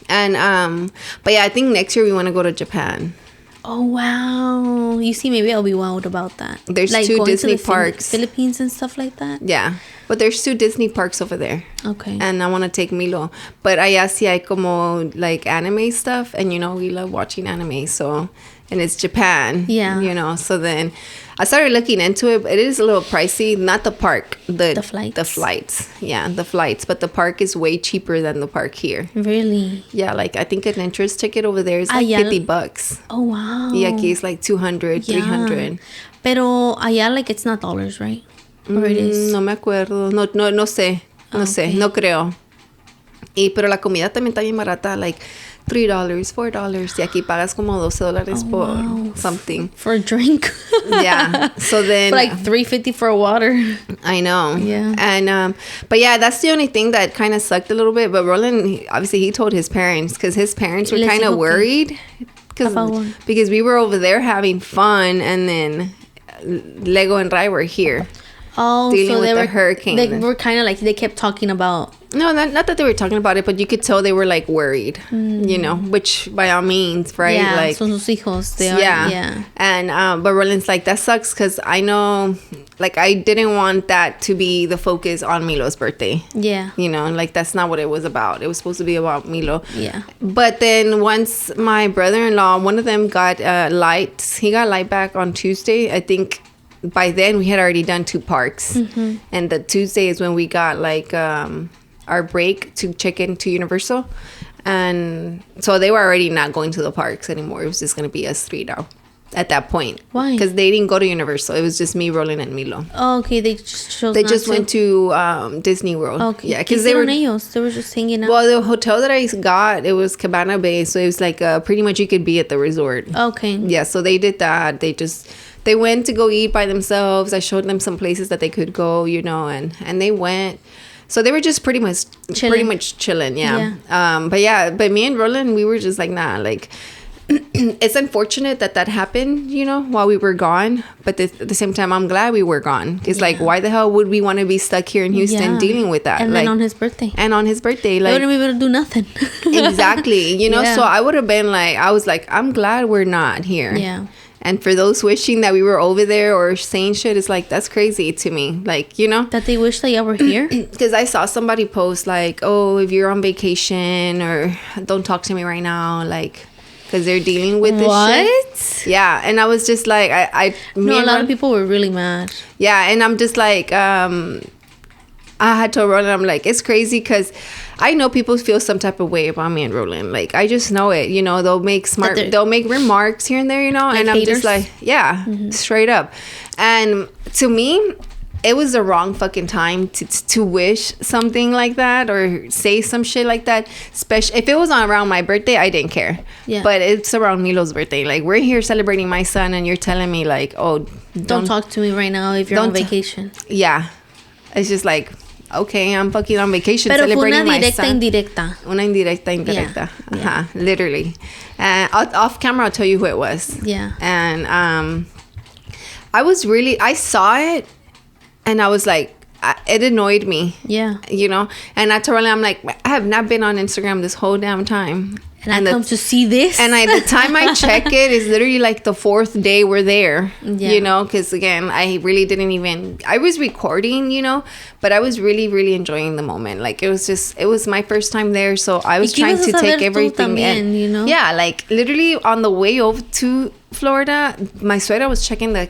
A: And but yeah, I think next year we want to go to Japan.
B: Oh wow! You see, maybe I'll be wild about that.
A: There's like 2 Disney parks,
B: Philippines and stuff like that.
A: Yeah, but there's 2 Disney parks over there.
B: Okay.
A: And I want to take Milo, but allá sí hay como like anime stuff, and you know we love watching anime, so and it's Japan.
B: Yeah.
A: You know, so then I started looking into it. It is a little pricey. Not the park, the flights. The flights, yeah, the flights. But the park is way cheaper than the park here.
B: Really?
A: Yeah, like I think an entrance ticket over there is like $50.
B: Oh wow.
A: Yeah, aquí it's like 200, 300.
B: Pero allá, like, it's not dollars, right? Or it is?
A: No me acuerdo. No sé. No sé. No creo. Pero la comida también está bien barata, like $3, $4. Y aquí pagas como $12 por something.
B: For a drink.
A: Yeah. So then.
B: For like $3.50 for a water.
A: I know.
B: Yeah.
A: And, but yeah, that's the only thing that kind of sucked a little bit. But Roland, obviously, he told his parents because his parents were kind of worried. Because we were over there having fun, and then Lego and Rai were here.
B: Oh,
A: dealing with the hurricane.
B: They were kind of like, they kept talking about.
A: No, not that they were talking about it, but you could tell they were like worried, you know, which by all means, right?
B: Yeah,
A: like,
B: son sus hijos. They are, yeah.
A: And, but Roland's like, that sucks because I know, like, I didn't want that to be the focus on Milo's birthday.
B: Yeah.
A: You know, like, that's not what it was about. It was supposed to be about Milo.
B: Yeah.
A: But then once my brother-in-law, one of them got light, he got light back on Tuesday, I think. By then we had already done 2 parks, and the Tuesday is when we got like our break to check into Universal, and so they were already not going to the parks anymore. It was just gonna be us 3 now at that point.
B: Why?
A: Because they didn't go to Universal. It was just me, Roland, and Milo.
B: Oh, okay. They just
A: went to Disney World.
B: Okay.
A: Yeah, because they were
B: just hanging out.
A: Well, the hotel that I got, it was Cabana Bay, so it was like pretty much you could be at the resort.
B: Okay.
A: Yeah, so they did that. They went to go eat by themselves. I showed them some places that they could go, you know, and they went. So they were just pretty much chilling, yeah. But me and Roland, we were just like, nah, like, it's unfortunate that happened, you know, while we were gone. But at the same time, I'm glad we were gone. It's like, why the hell would we want to be stuck here in Houston dealing with that?
B: And
A: like,
B: then on his birthday.
A: Like,
B: we wouldn't be able to do nothing.
A: Exactly, you know. Yeah. So I would have been like, I was like, I'm glad we're not here.
B: Yeah.
A: And for those wishing that we were over there or saying shit, it's like, that's crazy to me. Like, you know?
B: That they wish that y'all were here?
A: Because I saw somebody post like, oh, if you're on vacation or don't talk to me right now, like, because they're dealing with this shit. Yeah. And I was just like, a lot
B: of people were really mad.
A: Yeah. And I'm just like, I had told Roland, I'm like, it's crazy because I know people feel some type of way about me and Roland. Like, I just know it. You know, they'll make remarks here and there, you know, like and I'm haters? Just like, yeah, straight up. And to me, it was the wrong fucking time to wish something like that or say some shit like that. Especially if it was around my birthday, I didn't care. Yeah. But it's around Milo's birthday. Like, we're here celebrating my son, and you're telling me like, oh,
B: don't talk to me right now if you're on vacation.
A: Yeah, it's just like, okay, I'm fucking on vacation celebrating my son. Una indirecta. Yeah. Literally. And off camera, I'll tell you who it was.
B: Yeah.
A: And I saw it, and I was like, it annoyed me.
B: Yeah.
A: You know? And I told Rolly, I'm like, I have not been on Instagram this whole damn time.
B: And I come to see this.
A: And the time I check it is literally like the 4th day we're there. Yeah. You know, because again, I really didn't even. I was recording, you know, but I was really, really enjoying the moment. Like, it was my first time there, so I was trying to take everything in.
B: You know?
A: Yeah, like literally on the way over to Florida, my sweater was checking the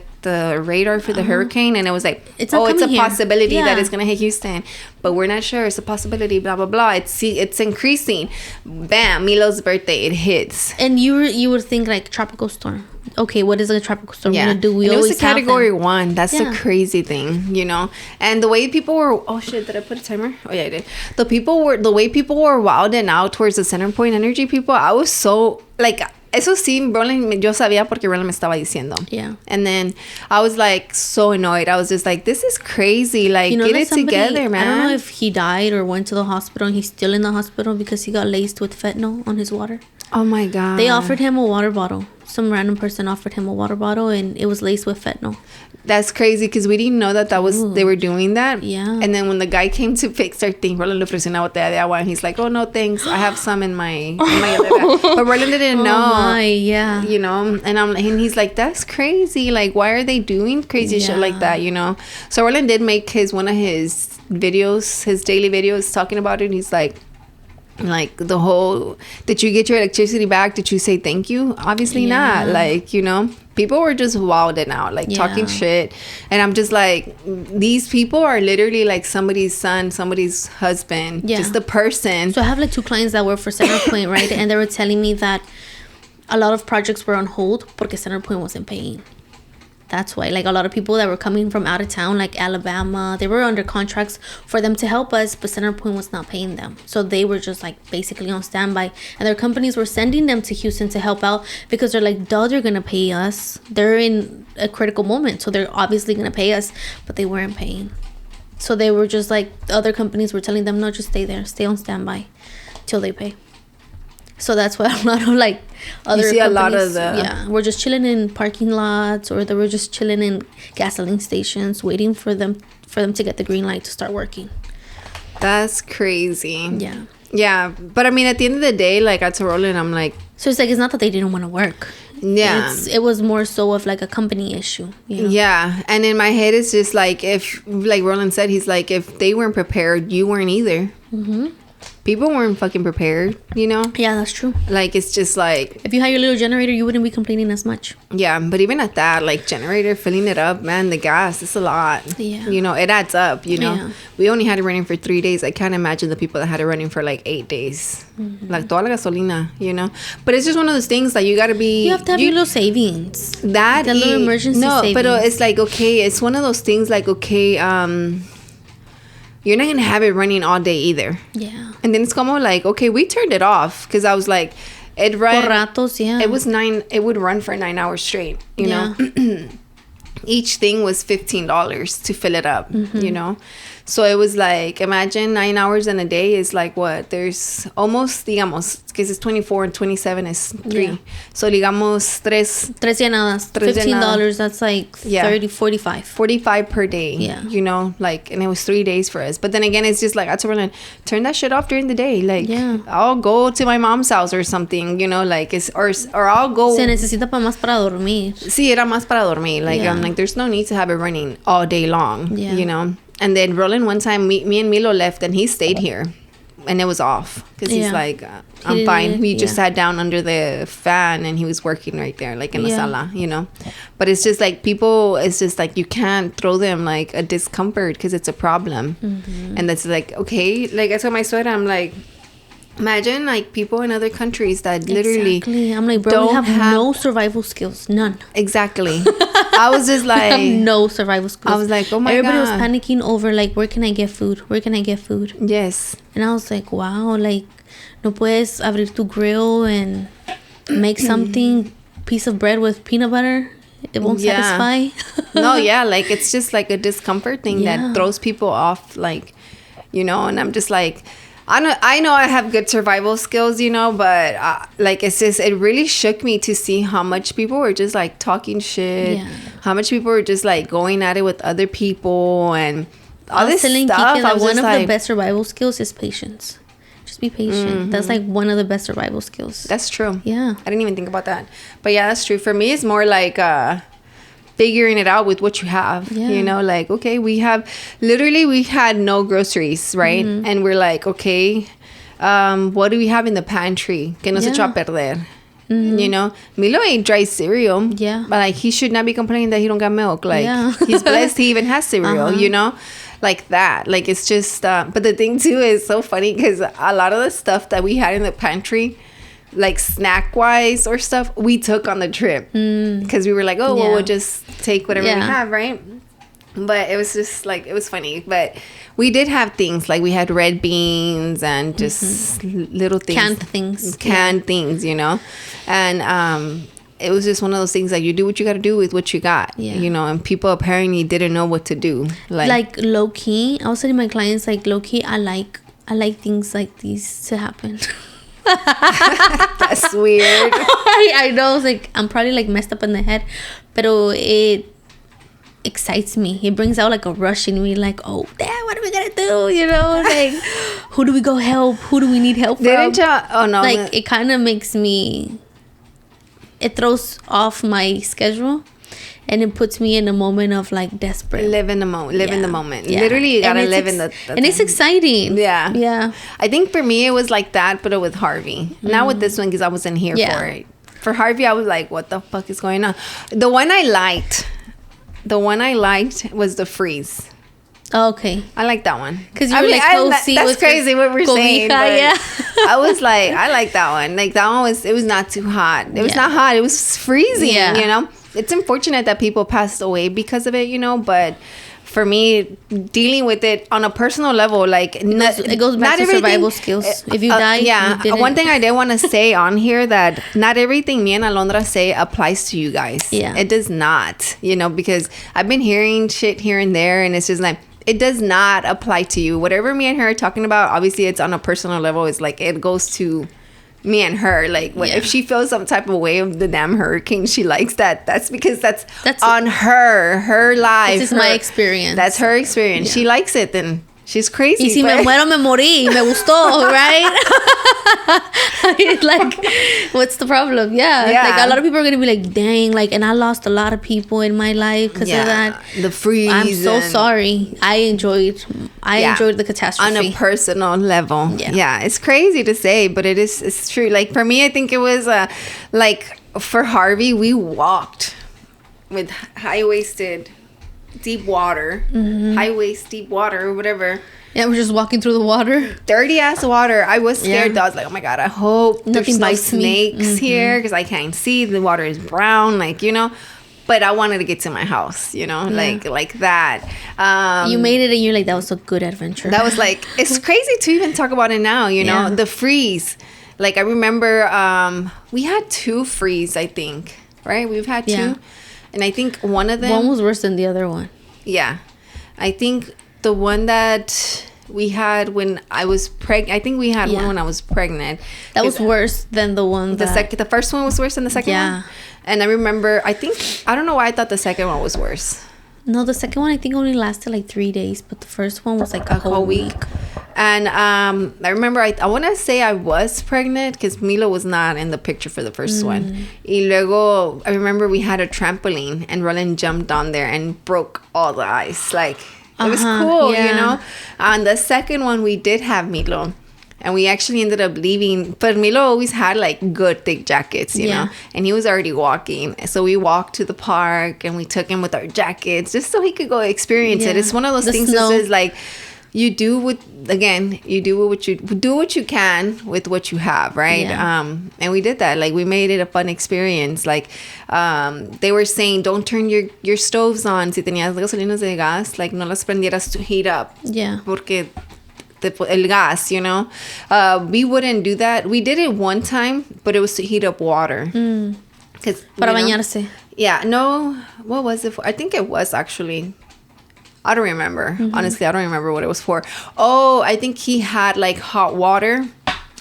A: radar for the hurricane, and it was like, it's a possibility that it's gonna hit Houston, but we're not sure. It's a possibility, blah blah blah. It's increasing. Bam, Milo's birthday, it hits.
B: And you would think like tropical storm. Okay, what is a tropical storm gonna do?
A: It was a category 1. That's the crazy thing, you know. And the way people were, oh shit, did I put a timer? Oh yeah, I did. The way people were wilding out towards the center point energy people. I was so like, eso sí, Roland, yo sabía porque Roland me estaba diciendo.
B: Yeah.
A: And then I was like so annoyed. I was just like, this is crazy. Like, get it together, man.
B: I don't know if he died or went to the hospital and he's still in the hospital because he got laced with fentanyl on his water.
A: Oh my God.
B: They offered him a water bottle. Some random person offered him a water bottle and it was laced with fentanyl.
A: That's crazy because we didn't know that was they were doing that.
B: Yeah.
A: And then when the guy came to fix our thing, Roland le ofreció una botella de agua and he's like, oh no, thanks. I have some in my But Roland didn't know.
B: My, yeah.
A: You know, and he's like, that's crazy. Like, why are they doing crazy shit like that, you know? So Roland did make one of his videos, his daily videos talking about it. He's like the whole, did you get your electricity back? Did you say thank you? Obviously not. Like, you know, people were just wilding out, like talking shit. And I'm just like, these people are literally like somebody's son, somebody's husband, just a person.
B: So I have like 2 clients that work for Centerpoint, right? And they were telling me that a lot of projects were on hold porque Centerpoint wasn't paying. That's why, like, a lot of people that were coming from out of town, like Alabama, they were under contracts for them to help us, but Centerpoint was not paying them. So they were just, like, basically on standby. And their companies were sending them to Houston to help out because they're like, duh, they're going to pay us. They're in a critical moment, so they're obviously going to pay us, but they weren't paying. So they were just, like, the other companies were telling them, no, just stay there. Stay on standby till they pay. So that's why a lot of like other companies, a lot of the we're just chilling in parking lots or they were just chilling in gasoline stations waiting for them to get the green light to start working.
A: That's crazy.
B: Yeah.
A: Yeah, but I mean, at the end of the day, like I told Roland, I'm like,
B: so it's like it's not that they didn't want to work.
A: Yeah,
B: it was more so of like a company issue. You know?
A: Yeah, and in my head, it's just like if, like Roland said, he's like, if they weren't prepared, you weren't either. Mm-hmm. People weren't fucking prepared, you know?
B: Yeah, that's true.
A: Like, it's just like...
B: If you had your little generator, you wouldn't be complaining as much.
A: Yeah, but even at that, like, generator, filling it up, man, the gas, it's a lot.
B: Yeah.
A: You know, it adds up, you know?
B: Yeah.
A: We only had it running for 3 days. I can't imagine the people that had it running for, like, 8 days. Mm-hmm. Like, toda la gasolina, you know? But it's just one of those things that you gotta be...
B: You have to have your little savings.
A: That...
B: The little emergency savings.
A: No, but it's like, okay, it's one of those things like, okay, you're not gonna have it running all day either.
B: Yeah.
A: And then it's como like, okay, we turned it off because I was like, it ran.
B: Por ratos, yeah.
A: It was 9. It would run for 9 hours straight. You know, each thing was $15 to fill it up. Mm-hmm. You know, so it was like, imagine 9 hours in a day is like what? There's almost, digamos, because it's 24 and 27 is 3. Yeah. So digamos tres
B: llenadas. $15. That's like 30, 45.
A: 45 per day.
B: Yeah.
A: You know, like, and it was 3 days for us. But then again, it's just like, I told Roland, turn that shit off during the day. Like, I'll go to my mom's house or something, you know, like, it's, or I'll go.
B: Se necesita más para dormir.
A: Sí, era más para dormir. Like, I'm like, there's no need to have it running all day long, you know. And then Roland, one time, me and Milo left and he stayed here. And it was off. Because he's like, I'm fine. We just sat down under the fan and he was working right there, like in the sala, you know. But it's just like people, it's just like you can't throw them like a discomfort because it's a problem. Mm-hmm. And that's like, okay. Like I told my suegra, I'm like, imagine like people in other countries that literally
B: exactly. I'm like, bro, we have no survival skills. None.
A: Exactly. I was just like...
B: We have no survival skills.
A: I was like, oh my
B: Everybody
A: God.
B: was panicking over like, where can I get food? Where can I get food?
A: Yes.
B: And I was like, wow, like, no puedes abrir tu grill and make something, piece of bread with peanut butter? It won't satisfy?
A: No, yeah, like, it's just like a discomfort thing that throws people off, like, you know, and I'm just like... I know I have good survival skills, you know, but like it's just, it really shook me to see how much people were just like talking shit, how much people were just like going at it with other people and all this stuff.
B: I was one of the best survival skills is patience. Just be patient. Mm-hmm. That's like one of the best survival skills.
A: That's true.
B: Yeah.
A: I didn't even think about that. But yeah, that's true. For me, it's more like figuring it out with what you have, you know, like, okay, we had no groceries, right? Mm-hmm. And we're like, okay, what do we have in the pantry? Que no se echó a perder. Mm-hmm. You know, Milo ate dry cereal. Yeah. But like, he should not be complaining that he don't got milk. Like, he's blessed he even has cereal, you know? Like that. Like, it's just, but the thing too is so funny because a lot of the stuff that we had in the pantry, like snack wise or stuff, we took on the trip because we were like, oh well, we'll just take whatever we have, right? But it was just like, it was funny. But we did have things like we had red beans and just little things. Canned things, you know. And it was just one of those things like you do what you got to do with what you got, you know. And people apparently didn't know what to do.
B: Like low key, I was telling my clients like low key, I like things like these to happen.
A: That's weird.
B: I know. It's like I'm probably like messed up in the head, but it excites me. It brings out like a rush in me, like, oh damn, what are we gonna do, you know? Like, who do we go help? Who do we need help from?
A: Oh no,
B: like it kind of makes me, it throws off my schedule and it puts me in a moment of like desperate.
A: Live in the moment. Literally, you gotta live in the
B: and it's exciting.
A: Yeah. I think for me it was like that, but with Harvey. Not with this one because I wasn't here for it. For Harvey, I was like, what the fuck is going on? The one I liked was the freeze.
B: Oh, okay.
A: I like that one.
B: Because you were like cozy.
A: That's crazy what we're saying.
B: Yeah.
A: I was like, I like that one. Like that one it was not too hot. It was not hot. It was freezing, you know. It's unfortunate that people passed away because of it, you know, but for me, dealing with it on a personal level, like
B: it goes back to survival skills. If you die,
A: one thing I did want to say on here that not everything me and Alondra say applies to you guys.
B: Yeah,
A: it does not. You know, because I've been hearing shit here and there, and it's just like it does not apply to you. Whatever me and her are talking about, obviously, it's on a personal level. It's like it goes to me and her. Like if she feels some type of way of the damn hurricane, she likes that. That's because that's on her life.
B: This is my experience.
A: That's her experience. Yeah. She likes it, then she's crazy.
B: Y si me muero, me morí. Me gustó, right? Like, what's the problem? Yeah. Like, a lot of people are going to be like, dang, like, and I lost a lot of people in my life because of that.
A: The freeze.
B: I'm so sorry. I enjoyed the catastrophe.
A: On a personal level. Yeah. It's crazy to say, but it's true. Like, for me, I think it was, like, for Harvey, we walked with high-waisted deep water, high waist deep water or whatever.
B: Yeah, we're just walking through the water.
A: Dirty ass water. I was scared. I was like, oh my God, I hope there's no snakes here because I can't see. The water is brown, like, you know. But I wanted to get to my house, you know, like that.
B: You made it and you're like, that was a good adventure.
A: That was like, it's crazy to even talk about it now, you know. The freeze. Like, I remember we had 2 freeze, I think, right? We've had 2. And I think one of them...
B: One was worse than the other one.
A: Yeah. I think the one that we had when I was pregnant... I think we had one when I was pregnant.
B: That was worse than the one that...
A: The first one was worse than the second one? And I remember... I don't know why I thought the second one was worse.
B: No, the second one I think only lasted like 3 days. But the first one was like a whole week.
A: And I remember, I want to say I was pregnant because Milo was not in the picture for the first one. Y luego, I remember we had a trampoline and Roland jumped on there and broke all the ice. Like, it was cool, you know? On the second one, we did have Milo. And we actually ended up leaving. But Milo always had like good thick jackets, you know? And he was already walking. So we walked to the park and we took him with our jackets just so he could go experience it. It's one of those things that says like... You do what you can with what you have, right? And we did that. Like, we made it a fun experience. Like, they were saying, don't turn your stoves on. Si tenías gasolinas de gas, like, no las prendieras to heat up.
B: Yeah.
A: Porque el gas, you know? We wouldn't do that. We did it one time, but it was to heat up water.
B: Para bañarse.
A: Yeah. No. What was it for? I think it was actually... I don't remember. Honestly, I don't remember what it was for. Oh, I think he had like hot water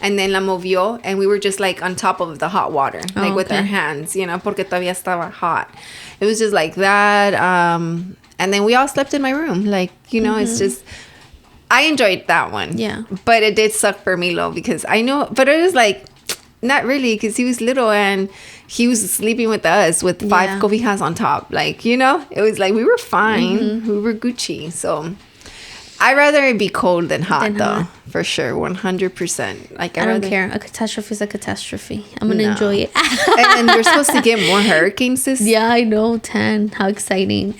A: and then la movió and we were just like on top of the hot water, like with our hands, you know, porque todavía estaba hot. It was just like that. And then we all slept in my room. Like, you know, it's just, I enjoyed that one.
B: Yeah.
A: But it did suck for Milo because I know, but it was like, not really because he was little and he was sleeping with us with 5 cobijas on top. Like, you know, it was like we were fine. We were Gucci. So I'd rather it be cold than hot, though. For sure. 100%. Like,
B: I don't care. A catastrophe is a catastrophe. I'm going to enjoy it.
A: And you're supposed to get more hurricanes, sis?
B: Yeah, I know. 10. How exciting.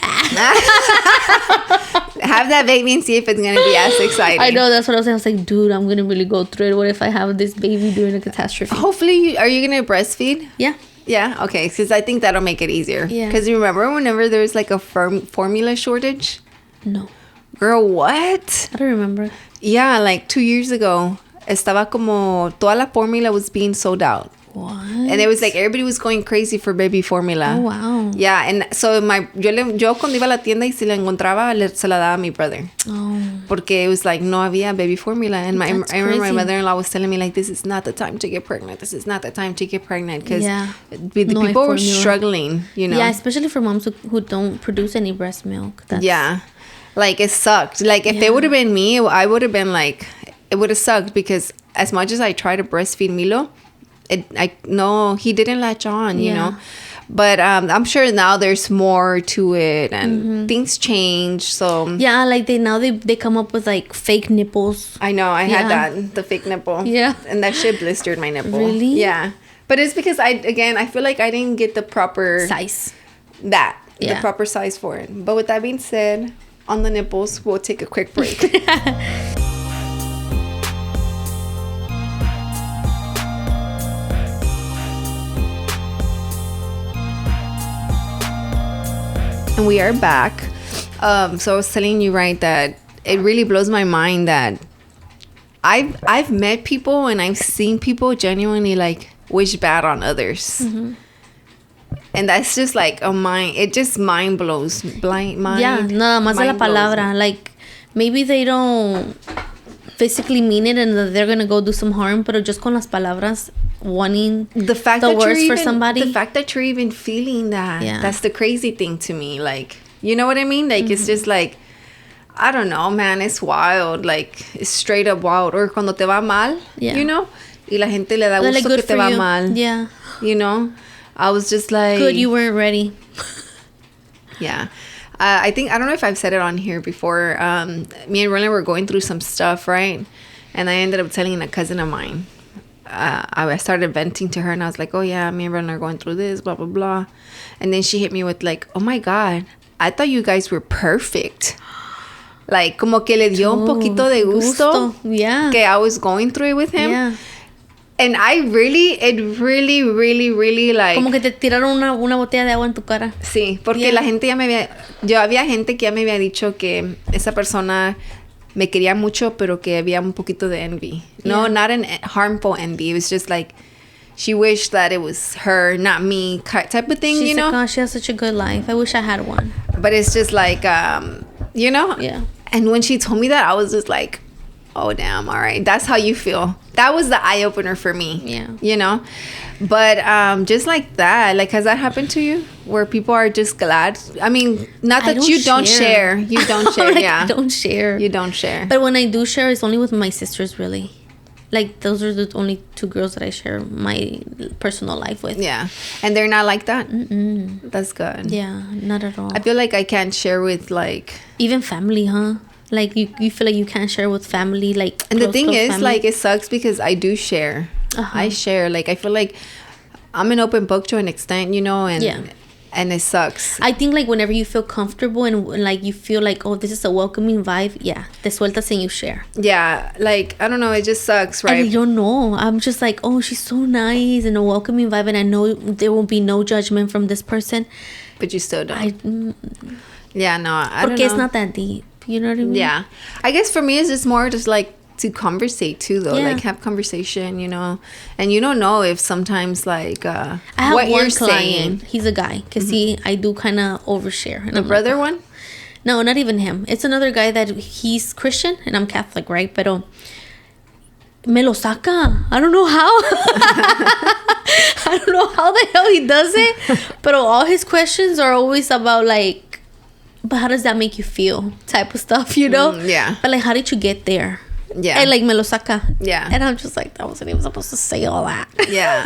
A: Have that baby and see if it's going to be as exciting.
B: I know. That's what I was saying. I was like, dude, I'm going to really go through it. What if I have this baby during a catastrophe?
A: Hopefully, are you going to breastfeed?
B: Yeah.
A: Yeah, okay, because I think that'll make it easier.
B: Yeah.
A: Because remember whenever there's like a formula shortage?
B: No.
A: Girl, what?
B: I don't remember.
A: Yeah, like 2 years ago, estaba como toda la formula was being sold out.
B: What?
A: And it was like everybody was going crazy for baby formula.
B: Oh, wow.
A: Yeah, and so yo cuando iba a la tienda y si la encontraba, se la daba a mi brother.
B: Oh.
A: Porque it was like, no había baby formula. And I remember my
B: crazy.
A: mother-in-law was telling me, like, this is not the time to get pregnant. This is not the time to get pregnant. Because the people were struggling, you know.
B: Yeah, especially for moms who don't produce any breast milk.
A: Yeah. Like, it sucked. Like, if it would have been me, I would have been like, it would have sucked. Because as much as I tried to breastfeed Milo, he didn't latch on, you know. But I'm sure now there's more to it and things change. So
B: yeah, like they come up with like fake nipples.
A: I know, I had that, the fake nipple.
B: Yeah.
A: And that shit blistered my nipple.
B: Really?
A: Yeah. But it's because I feel like I didn't get the proper
B: size.
A: The proper size for it. But with that being said, on the nipples, we'll take a quick break. And we are back. So I was telling you, right, that it really blows my mind that I've met people and I've seen people genuinely like wish bad on others. Mm-hmm. And that's just like it just mind blows.
B: Yeah, nada más de la palabra. Like, maybe they don't physically mean it and that they're gonna go do some harm, but just con las palabras wanting the worst for somebody.
A: The fact that you're even feeling that, that's the crazy thing to me. Like, you know what I mean? Like, it's just like, I don't know, man, it's wild. Like, it's straight up wild. Or cuando te va mal, you know? Y la gente le da gusto que te va mal.
B: Yeah.
A: You know? I was just like...
B: Good, you weren't ready.
A: Yeah. I don't know if I've said it on here before. Me and Rollie were going through some stuff, right? And I ended up telling a cousin of mine. I started venting to her and I was like, oh yeah, me and Beryl are going through this, blah, blah, blah. And then she hit me with like, oh my God, I thought you guys were perfect. Like, como que le dio un poquito de gusto.
B: Yeah.
A: Que I was going through it with him.
B: Yeah.
A: And it really like...
B: Como que te tiraron una botella de agua en tu cara.
A: Sí, porque la gente había gente que ya me había dicho que esa persona me quería mucho, pero que había un poquito de envy. No, not an harmful envy. It was just like, she wished that it was her, not me, type of thing,
B: She's
A: you know?
B: Like, oh, she has such a good life. I wish I had one.
A: But it's just like, you know?
B: Yeah.
A: And when she told me that, I was just like, oh, damn, all right. That's how you feel. That was the eye-opener for me.
B: Yeah.
A: You know? But just like that, like, has that happened to you? Where people are just glad? I mean, not that you don't share. You don't share,
B: like,
A: yeah.
B: I don't share.
A: You don't share.
B: But when I do share, it's only with my sisters, really. Like, those are the only two girls that I share my personal life with.
A: Yeah. And they're not like that? Mm-mm. That's good.
B: Yeah, not at all.
A: I feel like I can't share with, like...
B: Even family, huh? Like, you feel like you can't share with family, like...
A: And the thing is, family. Like, it sucks because I do share. Uh-huh. I share. Like, I feel like I'm an open book to an extent, you know? And it sucks.
B: I think, like, whenever you feel comfortable and, like, you feel like, oh, this is a welcoming vibe, te sueltas and you share.
A: Yeah, like, I don't know, it just sucks, right?
B: I don't know. I'm just like, oh, she's so nice and a welcoming vibe, and I know there will be no judgment from this person.
A: But you still don't. Yeah, no, I don't know.
B: Porque it's not that deep. You know what I mean?
A: Yeah. I guess for me, it's just more just, like, to conversate, too, though. Yeah. Like, have conversation, you know? And you don't know if sometimes, like,
B: I have
A: what
B: one
A: you're
B: client.
A: saying.
B: He's a guy. Because I do kind of overshare. And
A: the brother one?
B: No, not even him. It's another guy that he's Christian, and I'm Catholic, right? Pero me lo saca. I don't know how. I don't know how the hell he does it. But all his questions are always about, like, but how does that make you feel? Type of stuff, you know?
A: Yeah.
B: But, like, how did you get there?
A: Yeah.
B: And, like, me lo saca.
A: Yeah.
B: And I'm just like, I wasn't even supposed to say all that.
A: Yeah.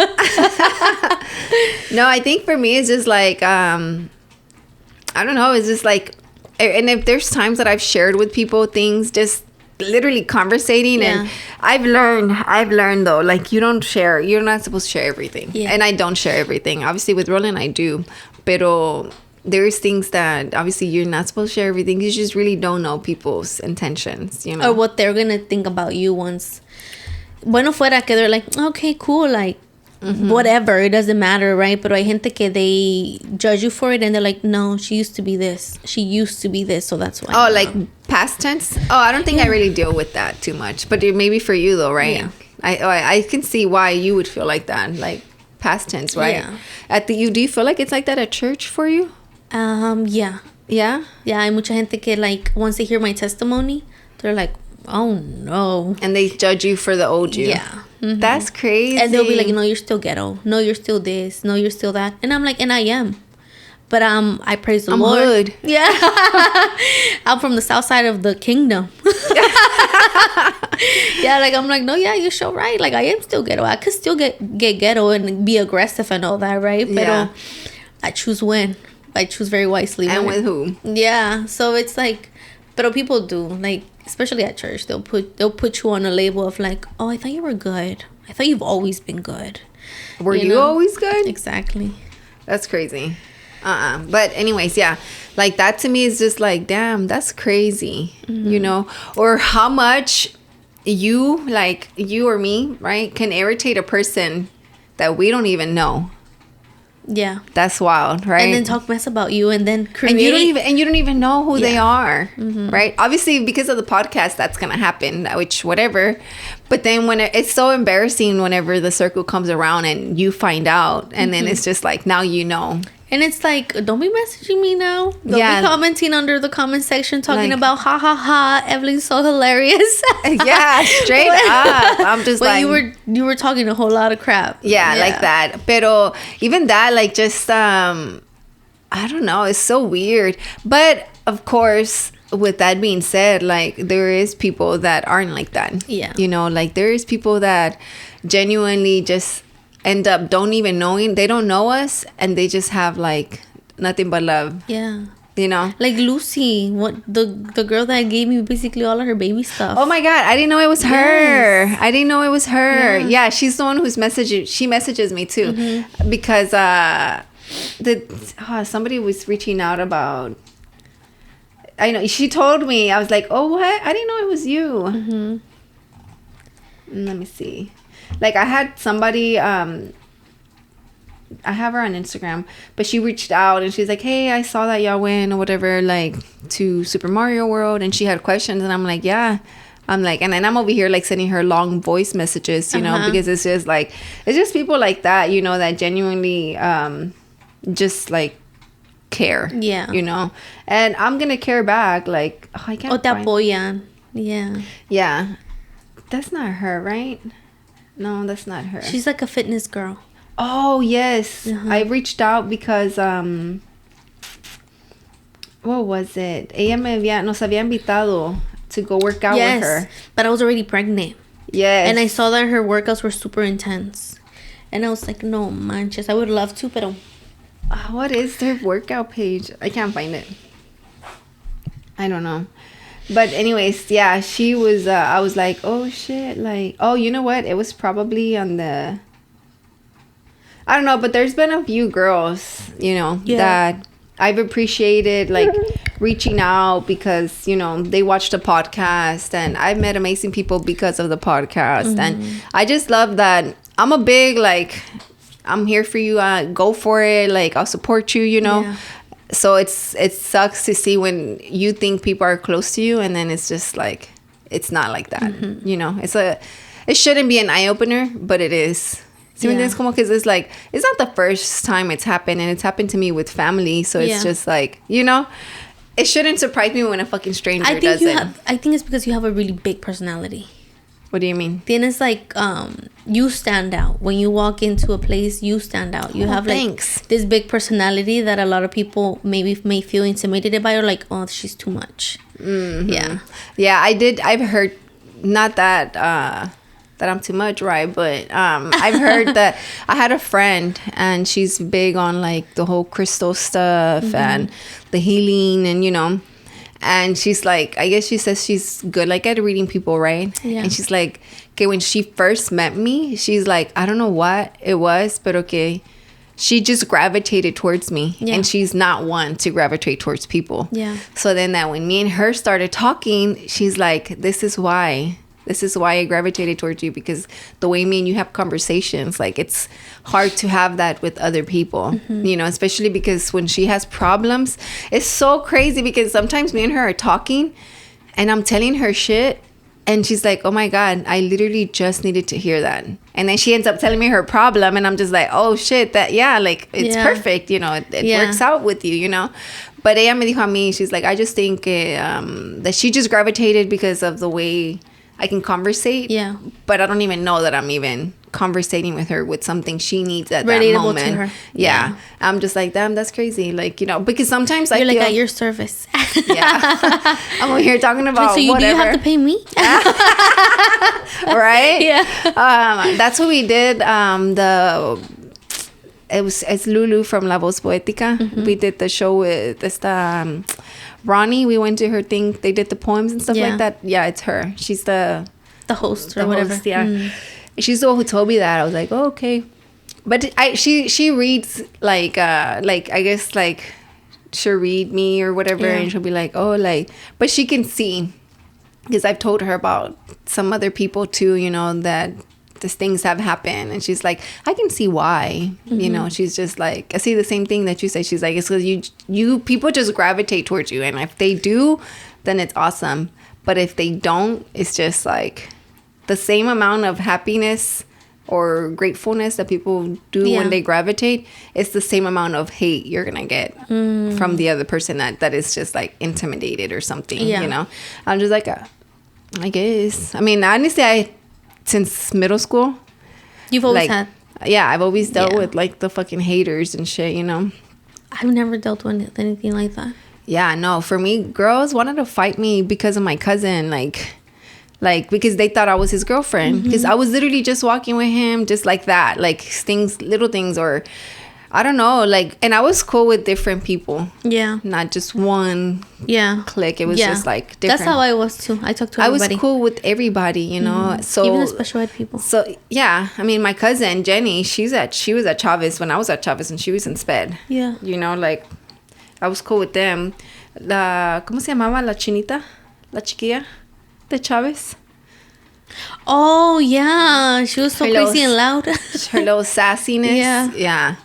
A: No, I think for me, it's just like, I don't know. It's just like, and if there's times that I've shared with people things, just literally conversating. And I've learned though, like, you don't share. You're not supposed to share everything. Yeah. And I don't share everything. Obviously, with Rollie, I do. Pero... there's things that obviously you're not supposed to share everything. You just really don't know people's intentions, you know,
B: or what they're gonna think about you once. Bueno fuera que they're like, okay, cool, like, whatever, it doesn't matter, right? Pero hay gente que they judge you for it and they're like, no, she used to be this, so that's why.
A: Oh, like past tense? Oh, I don't think I really deal with that too much, but maybe for you though, right?
B: Yeah.
A: I can see why you would feel like that, like past tense, right? Yeah. Do you feel like it's like that at church for you?
B: Yeah.
A: Yeah?
B: Yeah, hay mucha gente que, like, once they hear my testimony, they're like, oh no.
A: And they judge you for the old you.
B: Yeah.
A: Mm-hmm. That's crazy.
B: And they'll be like, no, you're still ghetto. No, you're still this. No, you're still that. And I'm like, and I am. But I praise the Lord.
A: Hood.
B: Yeah. I'm from the south side of the kingdom. Yeah, like, I'm like, no, yeah, you're so right. Like, I am still ghetto. I could still get ghetto and be aggressive and all that, right? But
A: yeah.
B: I choose when. I choose very wisely.
A: And with who?
B: Yeah. So it's like, but people do, like, especially at church, they'll put you on a label of like, oh, I thought you were good. I thought you've always been good.
A: Were you always good?
B: Exactly.
A: That's crazy. But anyways, yeah, like that to me is just like, damn, that's crazy. You know, or how much you or me, right, can irritate a person that we don't even know.
B: Yeah,
A: that's wild, right?
B: And then talk mess about you, and then create.
A: And you don't even know who they are, right? Obviously, because of the podcast, that's gonna happen. Which whatever, but then when it's so embarrassing whenever the circle comes around and you find out, and then it's just like now you know.
B: And it's like, don't be messaging me now. Don't be commenting under the comment section talking like, about ha ha ha, Evelyn's so hilarious. Yeah,
A: straight up. I'm just like,
B: you were talking a whole lot of crap.
A: Yeah, like that. Pero even that, like, just I don't know, it's so weird. But of course, with that being said, like, there is people that aren't like that.
B: Yeah.
A: You know, like, there is people that genuinely just end up they don't know us, and they just have like nothing but love.
B: Yeah.
A: You know,
B: like Lucy, what the girl that gave me basically all of her baby stuff.
A: Oh my god, I didn't know it was her. I didn't know it was her. Yeah, she's the one who's she messages me too, because somebody was reaching out about, I know, she told me. I was like, oh, what? I didn't know it was you. Let me see. Like, I had somebody, I have her on Instagram, but she reached out and she's like, hey, I saw that y'all went or whatever, like, to Super Mario World, and she had questions, and I'm like, yeah. I'm like, and then I'm over here, like, sending her long voice messages, you know, because it's just, like, it's just people like that, you know, that genuinely just, like, care. Yeah. You know? And I'm going to care back, like, oh, I can't
B: te apoyan. Yeah.
A: Yeah. That's not her, right? No, that's not her.
B: She's like a fitness girl.
A: Oh, yes. I reached out because, what was it? Ella nos había invitado to go work out with her.
B: But I was already pregnant.
A: Yes.
B: And I saw that her workouts were super intense. And I was like, no manches, I would love to, pero...
A: what is their workout page? I can't find it. I don't know. But anyways, yeah, she was, I was like, oh shit, like, oh, you know what? It was probably on the, I don't know, but there's been a few girls, you know, that I've appreciated, like, reaching out because, you know, they watched a podcast, and I've met amazing people because of the podcast. And I just love that. I'm a big, like, I'm here for you, go for it, like, I'll support you, you know. Yeah. So it sucks to see when you think people are close to you, and then it's just like, it's not like that, you know. It shouldn't be an eye opener, but it is. It's como que it's like, it's not the first time it's happened, and it's happened to me with family. So it's just like, you know, it shouldn't surprise me when a fucking stranger does it.
B: I think it's because you have a really big personality.
A: What do you mean?
B: Tienes, like, you stand out. When you walk into a place, you stand out. You have, like, this big personality that a lot of people may feel intimidated by, or like, oh, she's too much. Yeah. Yeah, I've heard,
A: not that I'm too much, right? But I've heard that I had a friend, and she's big on, like, the whole crystal stuff and the healing, and, you know. And she's like, I guess she says she's good, like, at reading people, right? Yeah. And she's like, okay, when she first met me, she's like, I don't know what it was, but okay, she just gravitated towards me. Yeah. And she's not one to gravitate towards people.
B: Yeah.
A: So then that when me and her started talking, she's like, this is why This is why I gravitated towards you, because the way me and you have conversations, like, it's hard to have that with other people, you know, especially because when she has problems, it's so crazy because sometimes me and her are talking and I'm telling her shit and she's like, oh my God, I literally just needed to hear that. And then she ends up telling me her problem and I'm just like, oh shit, that, yeah, like, it's perfect, you know, it works out with you, you know. But ella me dijo a mí, she's like, I just think that she just gravitated because of the way I can conversate.
B: Yeah.
A: But I don't even know that I'm even conversating with her with something she needs at
B: relatable
A: that moment.
B: To her.
A: Yeah. I'm just like, damn, that's crazy. Like, you know, because sometimes
B: You're
A: I feel
B: like at your service.
A: Yeah. I'm over here talking about
B: so
A: whatever.
B: Do you have to pay me?
A: Right?
B: Yeah.
A: That's what we did. It's Lulu from La Voz Poética. We did the show with esta Ronnie. We went to her thing. They did the poems and stuff like that. Yeah, it's her. She's the
B: host or whatever.
A: Host, yeah. She's the one who told me that. I was like, oh, okay. But she reads like I guess like she'll read me or whatever, and she'll be like, oh, like, but she can see, because I've told her about some other people too, you know, that these things have happened, and she's like, I can see why, you know. She's just like, I see the same thing that you say. She's like, it's because you people just gravitate towards you, and if they do, then it's awesome. But if they don't, it's just like the same amount of happiness or gratefulness that people do when they gravitate, it's the same amount of hate you're gonna get from the other person that is just like intimidated or something, you know. I'm just like, I guess, I mean, honestly, since middle school,
B: you've always
A: like,
B: had,
A: I've always dealt with like the fucking haters and shit, you know.
B: I've never dealt with anything like that.
A: Yeah, no, for me, girls wanted to fight me because of my cousin, like because they thought I was his girlfriend, because I was literally just walking with him just like that, like things, little things, or I don't know, like, and I was cool with different people, not just one clique. It was just like different.
B: That's how I was too. I talked to everybody.
A: I was cool with everybody, you know. So
B: even the special ed people.
A: So yeah, I mean, my cousin Jenny, she was at Chavez when I was at Chavez, and she was in SPED.
B: Yeah,
A: you know, like, I was cool with them. ¿Cómo se llamaba la chinita? La chiquilla de Chavez.
B: Oh yeah, she was so crazy and loud.
A: Her little sassiness. Yeah.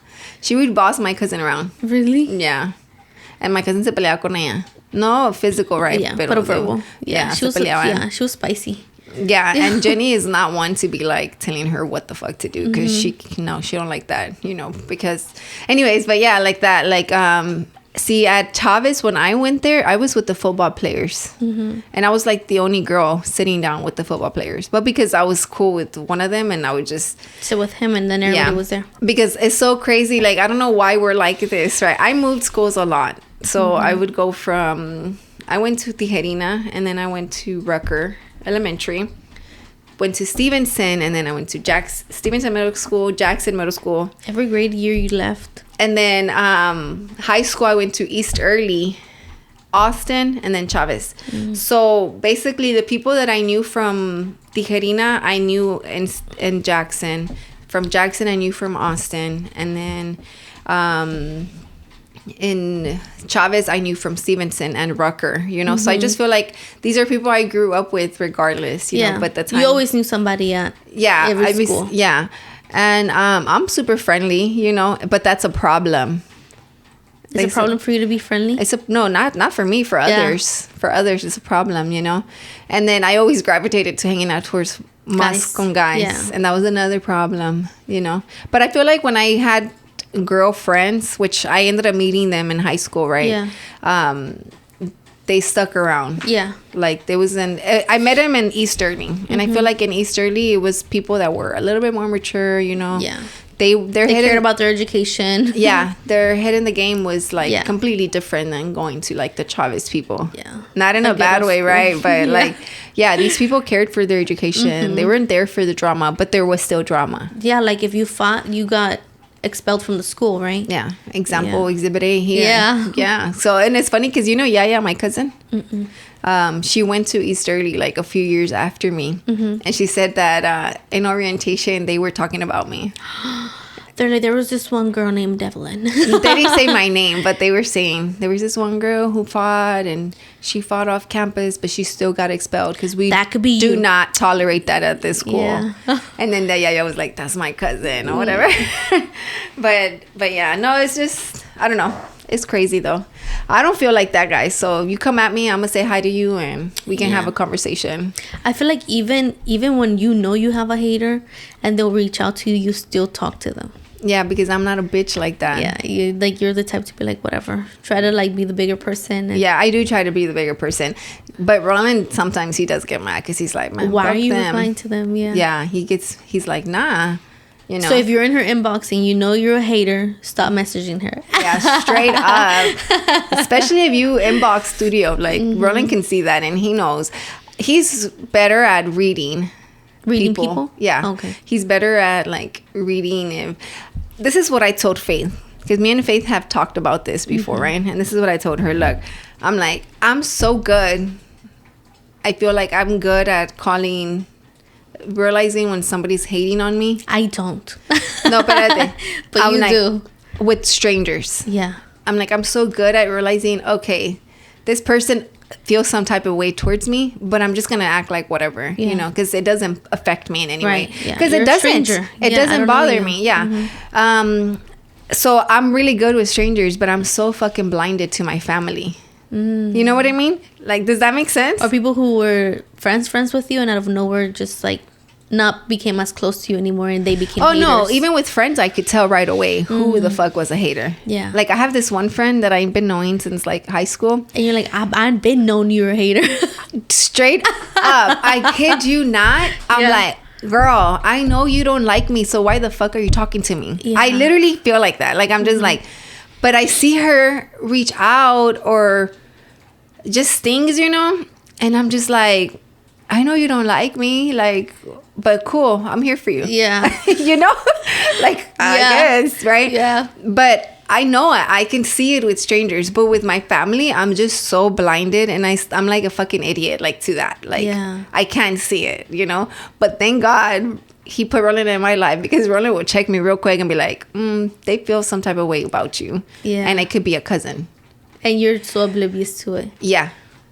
A: She would boss my cousin around.
B: Really?
A: Yeah. And my cousin se peleaba con ella. No physical, right?
B: Yeah, pero verbal.
A: Yeah,
B: she was spicy.
A: Yeah, and Jenny is not one to be like telling her what the fuck to do, because she don't like that, you know, because anyways, but yeah, like that, like see, at Chavez, when I went there, I was with the football players, and I was like the only girl sitting down with the football players, but because I was cool with one of them, and I would just
B: sit with him, and then everybody was there.
A: Because it's so crazy, like, I don't know why we're like this, right? I moved schools a lot, so I would go from, I went to Tijerina, and then I went to Rucker Elementary, went to Stevenson, and then I went to Stevenson Middle School, Jackson Middle School.
B: Every grade year you left.
A: And then high school, I went to East Early, Austin, and then Chavez. So basically, the people that I knew from Tijerina, I knew in Jackson. From Jackson, I knew from Austin. And then in Chavez, I knew from Stevenson and Rucker, you know. So I just feel like these are people I grew up with regardless, you know. But the time,
B: you always knew somebody at every school.
A: And I'm super friendly, you know, but that's a problem.
B: It's a problem for you to be friendly?
A: Not for me, for others. For others, it's a problem, you know. And then I always gravitated to hanging out towards guys. Yeah. And that was another problem, you know. But I feel like when I had girlfriends, which I ended up meeting them in high school, right? Yeah. They stuck around. Yeah. Like, I met them in East Early. And I feel like in East Early, it was people that were a little bit more mature, you know. Yeah. They
B: cared about their education.
A: Yeah. Their head in the game was, like, completely different than going to, like, the Chavez people. Yeah. Not in a bad way, right? But, like, these people cared for their education. They weren't there for the drama, but there was still drama.
B: Yeah, like, if you fought, you got expelled from the school, right?
A: Yeah. Exhibit A here. Yeah. So, and it's funny because, you know, Yaya, my cousin, she went to East Early like a few years after me. And she said that in orientation, they were talking about me.
B: They're like, there was this one girl named Evelin.
A: They didn't say my name, but they were saying there was this one girl who fought, and she fought off campus, but she still got expelled because we not tolerate that at this school. Yeah. And then the yaya was like, that's my cousin or whatever. but yeah, no, it's just, I don't know. It's crazy though. I don't feel like that, guys. So you come at me, I'm gonna say hi to you, and we can have a conversation.
B: I feel like even when you have a hater and they'll reach out to you, you still talk to them.
A: Yeah, because I'm not a bitch like that.
B: Yeah, you're the type to be like, whatever. Try to like be the bigger person.
A: Yeah, I do try to be the bigger person. But Roland, sometimes he does get mad because he's like, man,
B: why are you replying to them? Yeah.
A: Yeah, he's like, nah. You know.
B: So if you're in her inbox and you know you're a hater, stop messaging her.
A: Yeah, straight up. Especially if you inbox Studio. Like, Roland can see that and he knows. He's better at reading people? Yeah. Okay. He's better at like reading. This is what I told Faith, because me and Faith have talked about this before, right? And this is what I told her. Look, I'm like, I'm so good. I feel like I'm good at realizing when somebody's hating on me.
B: I don't.
A: No, but
B: you like, do.
A: With strangers.
B: Yeah.
A: I'm like, I'm so good at realizing, okay, this person feels some type of way towards me, but I'm just gonna act like whatever, you know, because it doesn't affect me in any way. Because it doesn't bother me. Yeah. So I'm really good with strangers, but I'm so fucking blinded to my family. You know what I mean? Like, does that make sense?
B: Or people who were friends with you and out of nowhere just like not became as close to you anymore, and they became haters.
A: No, even with friends I could tell right away who the fuck was a hater.
B: Yeah.
A: Like, I have this one friend that I've been knowing since like high school,
B: and you're like, I've been knowing you're a hater.
A: Straight up, I kid you not. I'm like, girl, I know you don't like me, so why the fuck are you talking to me? I literally feel like that. Like, I'm just like, but I see her reach out or just things, you know, and I'm just like, I know you don't like me, like, but cool, I'm here for you.
B: Yeah.
A: You know? Like, I guess, right?
B: Yeah.
A: But I know I can see it with strangers, but with my family, I'm just so blinded, and I'm like a fucking idiot, like, to that. Like, I can't see it, you know? But thank God he put Roland in my life, because Roland would check me real quick and be like, they feel some type of way about you.
B: Yeah.
A: And it could be a cousin.
B: And you're so oblivious to it.
A: Yeah.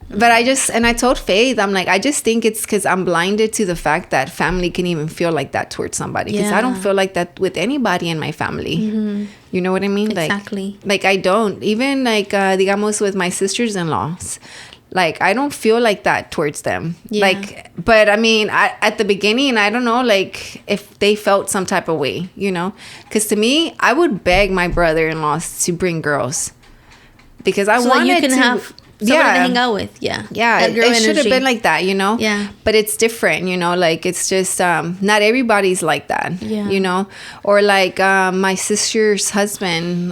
A: But I told Faith, I'm like, I just think it's because I'm blinded to the fact that family can even feel like that towards somebody. Because I don't feel like that with anybody in my family. You know what I mean?
B: Exactly.
A: Like I don't. Even like, digamos, with my sisters-in-laws. Like, I don't feel like that towards them.
B: Yeah.
A: Like, but I mean, at the beginning, I don't know, like, if they felt some type of way, you know? Because to me, I would beg my brother-in-laws to bring girls. Because I wanted
B: you can
A: to
B: have somebody to hang out with. Yeah
A: it should have been like that, you know.
B: Yeah,
A: but it's different, you know. Like, it's just not everybody's like that.
B: Yeah,
A: you know. Or like my sister's husband,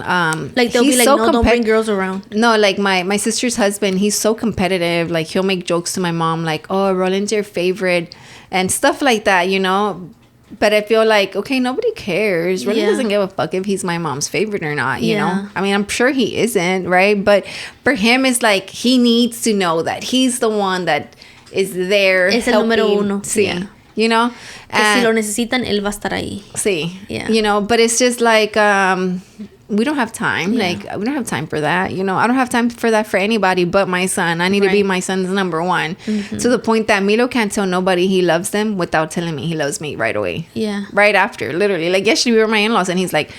B: like they'll be like, no, don't bring girls around.
A: No, like my sister's husband, he's so competitive. Like, he'll make jokes to my mom like, oh, Roland's your favorite and stuff like that, you know. But I feel like, okay, nobody cares. Really doesn't give a fuck if he's my mom's favorite or not, you know? I mean, I'm sure he isn't, right? But for him, it's like he needs to know that he's the one that is there.
B: Es el número uno.
A: Sí. You know?
B: Que si lo necesitan, él va a estar ahí.
A: Sí.
B: Yeah.
A: You know, but it's just like, we don't have time. Yeah. Like, we don't have time for that. You know, I don't have time for that for anybody but my son. I need to be my son's number one. To the point that Milo can't tell nobody he loves them without telling me he loves me right away.
B: Yeah.
A: Right after, literally. Like, yesterday we were my in-laws, and he's like,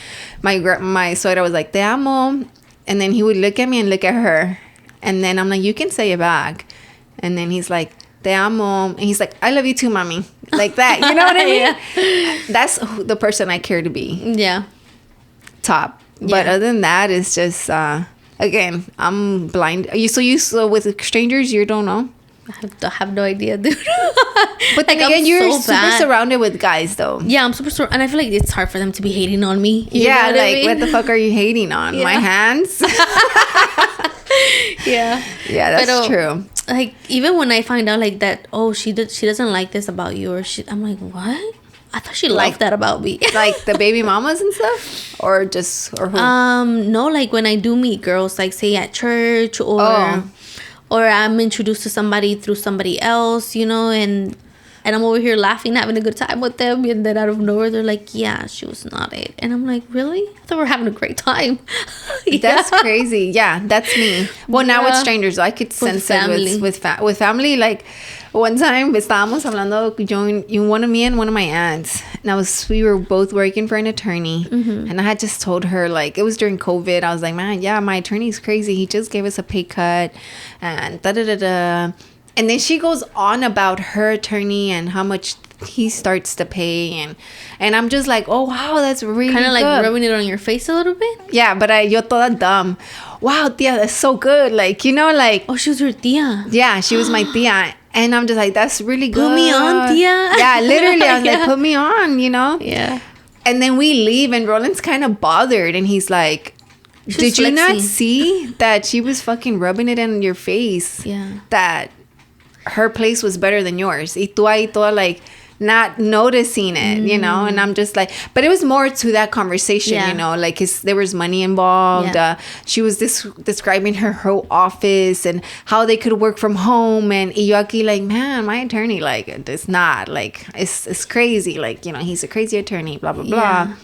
A: my suegra was like, te amo. And then he would look at me and look at her. And then I'm like, you can say it back. And then he's like, te amo. And he's like, I love you too, mommy. Like that. You know what I mean? That's the person I care to be.
B: Yeah.
A: Top. But other than that, it's just, again, I'm blind. So with strangers, you don't know?
B: I have no idea, dude.
A: But like, again, you're so super surrounded with guys, though.
B: Yeah, I'm super surrounded. And I feel like it's hard for them to be hating on me.
A: Yeah, like, what the fuck are you hating on? My hands?
B: Yeah.
A: Yeah, that's true.
B: Like, even when I find out, like, that, oh, she doesn't like this about you, or I'm like, what? I thought she liked that about me.
A: Like the baby mamas and stuff? Or who?
B: No, like when I do meet girls, like say at church or I'm introduced to somebody through somebody else, you know, and And I'm over here laughing, having a good time with them. And then out of nowhere, they're like, yeah, she was not it. And I'm like, really? I thought we were having a great time.
A: That's crazy. Yeah, that's me. Well, now with strangers, I could sense it with family. Like, one time, estábamos hablando, me and one of my aunts. And we were both working for an attorney. Mm-hmm. And I had just told her, like, it was during COVID. I was like, man, yeah, my attorney's crazy. He just gave us a pay cut. And da-da-da-da. And then she goes on about her attorney and how much he starts to pay. And I'm just like, oh, wow, that's really
B: kind of
A: like
B: rubbing it on your face a little bit.
A: Yeah, but yo toda dumb. Wow, tia, that's so good. Like, you know, like.
B: Oh, she was your tia.
A: Yeah, she was my tia. And I'm just like, that's really good.
B: Put me on, tia.
A: Yeah, literally. I was like, put me on, you know?
B: Yeah.
A: And then we leave and Roland's kind of bothered. And he's like, did you not see that she was fucking rubbing it in your face?
B: Yeah.
A: That her place was better than yours. Y tú ahí toda like not noticing it, you know? And I'm just like, but it was more to that conversation, you know? Like there was money involved. Yeah. She was describing her whole office and how they could work from home. And yo aquí like, man, my attorney, like, it's not. Like, it's crazy. Like, you know, he's a crazy attorney, blah, blah, blah.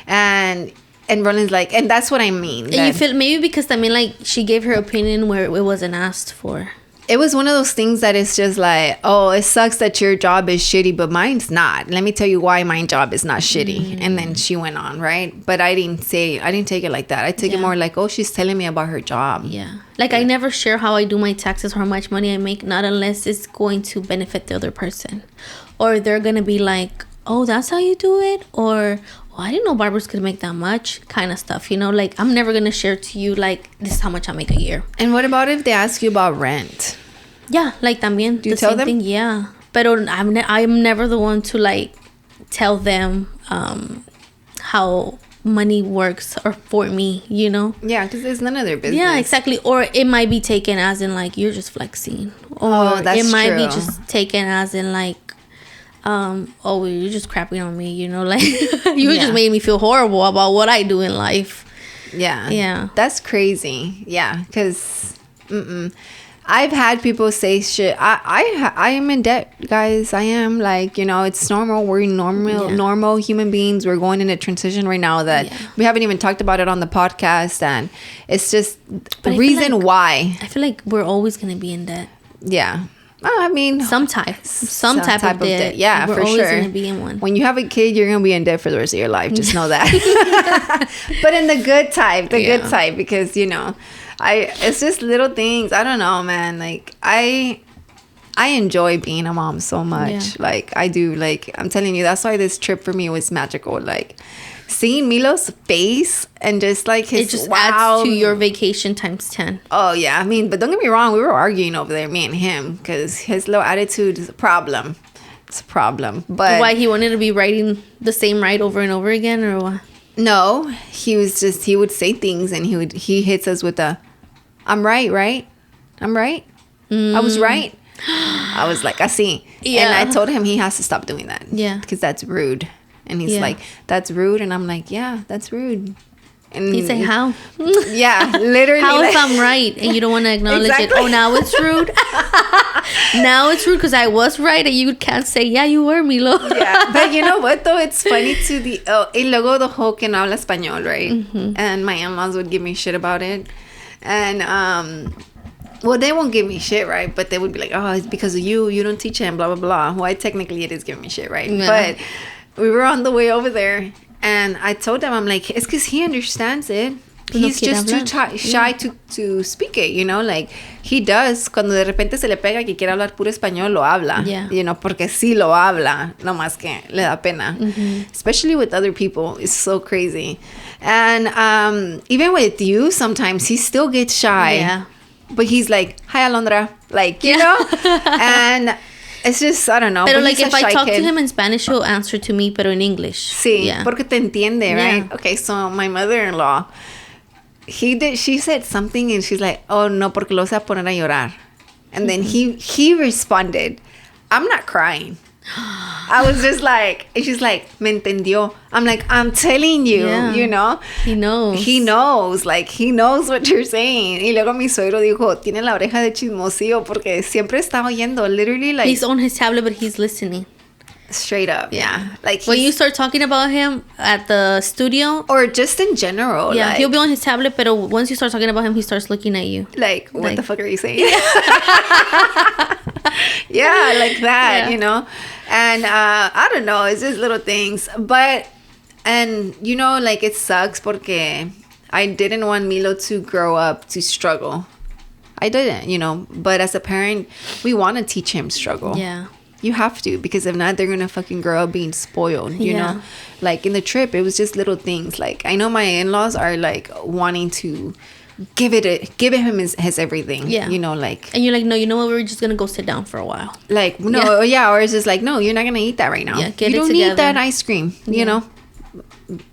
A: And Roland's like, and that's what I mean.
B: And you feel maybe because, I mean, like, she gave her opinion where it wasn't asked for.
A: It was one of those things that it's just like, oh, it sucks that your job is shitty, but mine's not. Let me tell you why my job is not shitty. And then she went on, right? But I didn't take it like that. I took it more like, oh, she's telling me about her job.
B: Yeah. Like, I never share how I do my taxes or how much money I make, not unless it's going to benefit the other person. Or they're going to be like, oh, that's how you do it? Or, oh, I didn't know barbers could make that much, kind of stuff, you know? Like, I'm never going to share to you, like, this is how much I make a year.
A: And what about if they ask you about rent?
B: Yeah, like, también.
A: Do you tell them?
B: Thing, yeah. But I'm never the one to, like, tell them how money works or for me, you know?
A: Yeah, because it's none of their business.
B: Yeah, exactly. Or it might be taken as in, like, you're just flexing. Or
A: that's
B: it might
A: true.
B: be just taken as in, like, oh, you're just crapping on me, you know? Like, you just made me feel horrible about what I do in life.
A: Yeah.
B: Yeah.
A: That's crazy. Yeah, because... I've had people say shit. I am in debt, guys. I am, like, you know, it's normal. We're normal human beings. We're going in a transition right now that we haven't even talked about it on the podcast, and it's just the reason why.
B: I feel like we're always gonna be in debt.
A: Yeah. I mean,
B: some type of debt.
A: Yeah,
B: we're
A: for
B: always
A: sure.
B: Gonna be in one.
A: When you have a kid, you're gonna be in debt for the rest of your life. Just know that. But in the good type, good type, because, you know, it's just little things. I don't know, man. Like, I enjoy being a mom so much. Yeah. Like, I do. Like, I'm telling you, that's why this trip for me was magical. Like, seeing Milo's face and just like his
B: it just adds to your vacation times 10.
A: Oh yeah, I mean, but don't get me wrong, we were arguing over there, me and him, because his little attitude is a problem. It's a problem. But
B: why, he wanted to be riding the same ride over and over again, or what?
A: No, he would say things, and he hits us with a, I'm right? I'm right? I was right? I was like, así. Yeah. And I told him he has to stop doing that.
B: Yeah.
A: Because that's rude. And he's like, that's rude. And I'm like, yeah, that's rude. And
B: he's like, how?
A: Yeah, literally.
B: How if I'm right and you don't want to acknowledge it? Oh, now it's rude. Now it's rude because I was right and you can't say, yeah, you were, Milo.
A: Yeah, but you know what, though? It's funny to y luego the whole que no habla español, right? Mm-hmm. And my in-laws would give me shit about it. And, well, they won't give me shit, right? But they would be like, oh, it's because of you. You don't teach him, blah, blah, blah. Well, technically it is giving me shit, right? Yeah. But we were on the way over there. And I told them, I'm like, it's because he understands it. He's just too shy to speak it, you know? Like, he does. Cuando de repente se le pega que quiere hablar puro español, lo habla.
B: Yeah.
A: You know, porque sí lo habla. No más que le da pena. Mm-hmm. Especially with other people. It's so crazy. And even with you, sometimes he still gets shy.
B: Yeah.
A: But he's like, hi, Alondra. Like, you know? And it's just, I don't know.
B: Pero like, if I talk to him in Spanish, he'll answer to me, pero in English.
A: Sí, yeah. Porque te entiende, right? Yeah. Okay, so my mother-in-law, she said something and she's like, oh, no, porque lo vas a poner a llorar. And then he responded, I'm not crying. I was just like, and she's like, me entendió. I'm like, I'm telling you, you know.
B: He knows.
A: He knows, like, he knows what you're saying. Y luego mi suegro dijo, tiene la oreja de chismosillo porque siempre está oyendo, literally, like.
B: He's on his tablet, but he's listening.
A: Straight up, yeah. Like
B: when you start talking about him at the studio,
A: or just in general,
B: yeah,
A: like,
B: he'll be on his tablet, but once you start talking about him, he starts looking at you.
A: Like, what the fuck are you saying? Yeah, like that, you know. And I don't know, it's just little things, but and you know, like, it sucks porque I didn't want Milo to grow up to struggle. I didn't, you know, but as a parent, we want to teach him struggle.
B: Yeah.
A: You have to, because if not, they're gonna fucking grow up being spoiled, you know. Like in the trip, it was just little things. Like, I know my in-laws are like wanting to give him his everything. Yeah. You know, like,
B: and you're like, no, you know what? We're just gonna go sit down for a while.
A: Like, no, or it's just like, no, you're not gonna eat that right now. Yeah, you don't need that ice cream. You know,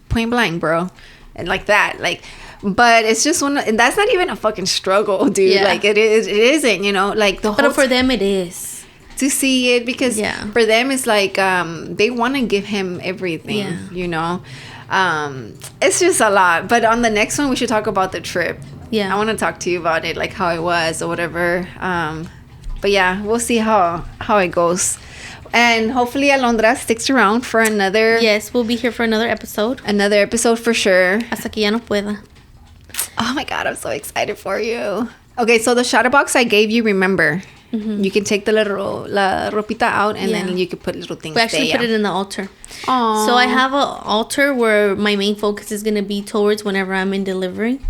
A: point blank, bro, and like that, like. But it's just and that's not even a fucking struggle, dude. Yeah. Like it isn't, you know, like the whole.
B: But for them, it is.
A: To see it, because for them it's like they want to give him everything, you know. It's just a lot. But on the next one, we should talk about the trip. I want to talk to you about it, like how it was or whatever. But yeah, we'll see how it goes, and hopefully Alondra sticks around for another.
B: Yes, we'll be here for another episode
A: for sure,
B: hasta que ya no pueda.
A: Oh my god, I'm so excited for you. Okay, so the shadow box I gave you, remember, you can take the little la ropita out, and then you can put little things.
B: We actually put it in the altar.
A: Aww.
B: So I have an altar where my main focus is going to be towards whenever I'm in delivery.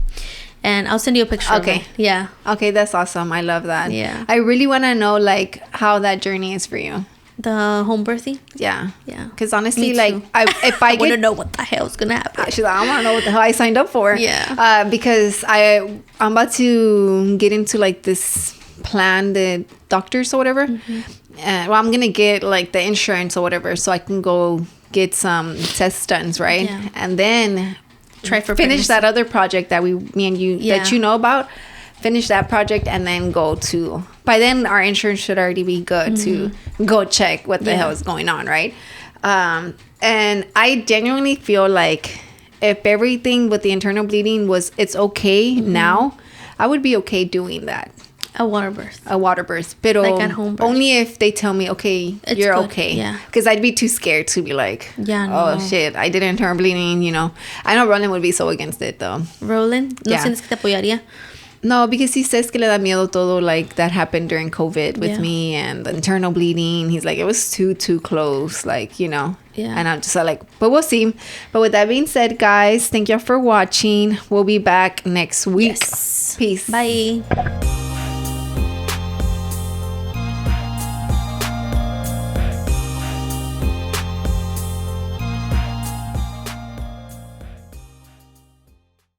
B: And I'll send you a picture of it. Yeah. Okay,
A: that's awesome. I love that.
B: Yeah.
A: I really want to know, like, how that journey is for you.
B: The home birthing?
A: Yeah.
B: Yeah.
A: Because honestly, like, if I
B: want to know what the hell's going to happen.
A: She's like, I want to know what the hell I signed up for.
B: Yeah.
A: Because I'm about to get into, like, this plan, the doctors or whatever. Well, I'm going to get, like, the insurance or whatever so I can go get some tests done, right?
B: Yeah.
A: And then
B: try for
A: finish that other project that me and you, that you know about. Finish that project and then go to. By then, our insurance should already be good to go check what the hell is going on, right? And I genuinely feel like if everything with the internal bleeding it's okay now, I would be okay doing that.
B: A water birth.
A: Pero
B: like at home birth.
A: Only if they tell me, okay, you're good. Okay.
B: Yeah.
A: Because I'd be too scared to be like, oh shit, I did internal bleeding, you know. I know Roland would be so against it though.
B: Roland? ¿No sientes que te apoyaría?
A: No, because he says que le da miedo todo, like, that happened during COVID with me and the internal bleeding. He's like, it was too close, like, you know.
B: Yeah.
A: And I'm just like, but we'll see. But with that being said, guys, thank y'all for watching. We'll be back next week.
B: Yes.
A: Peace.
B: Bye.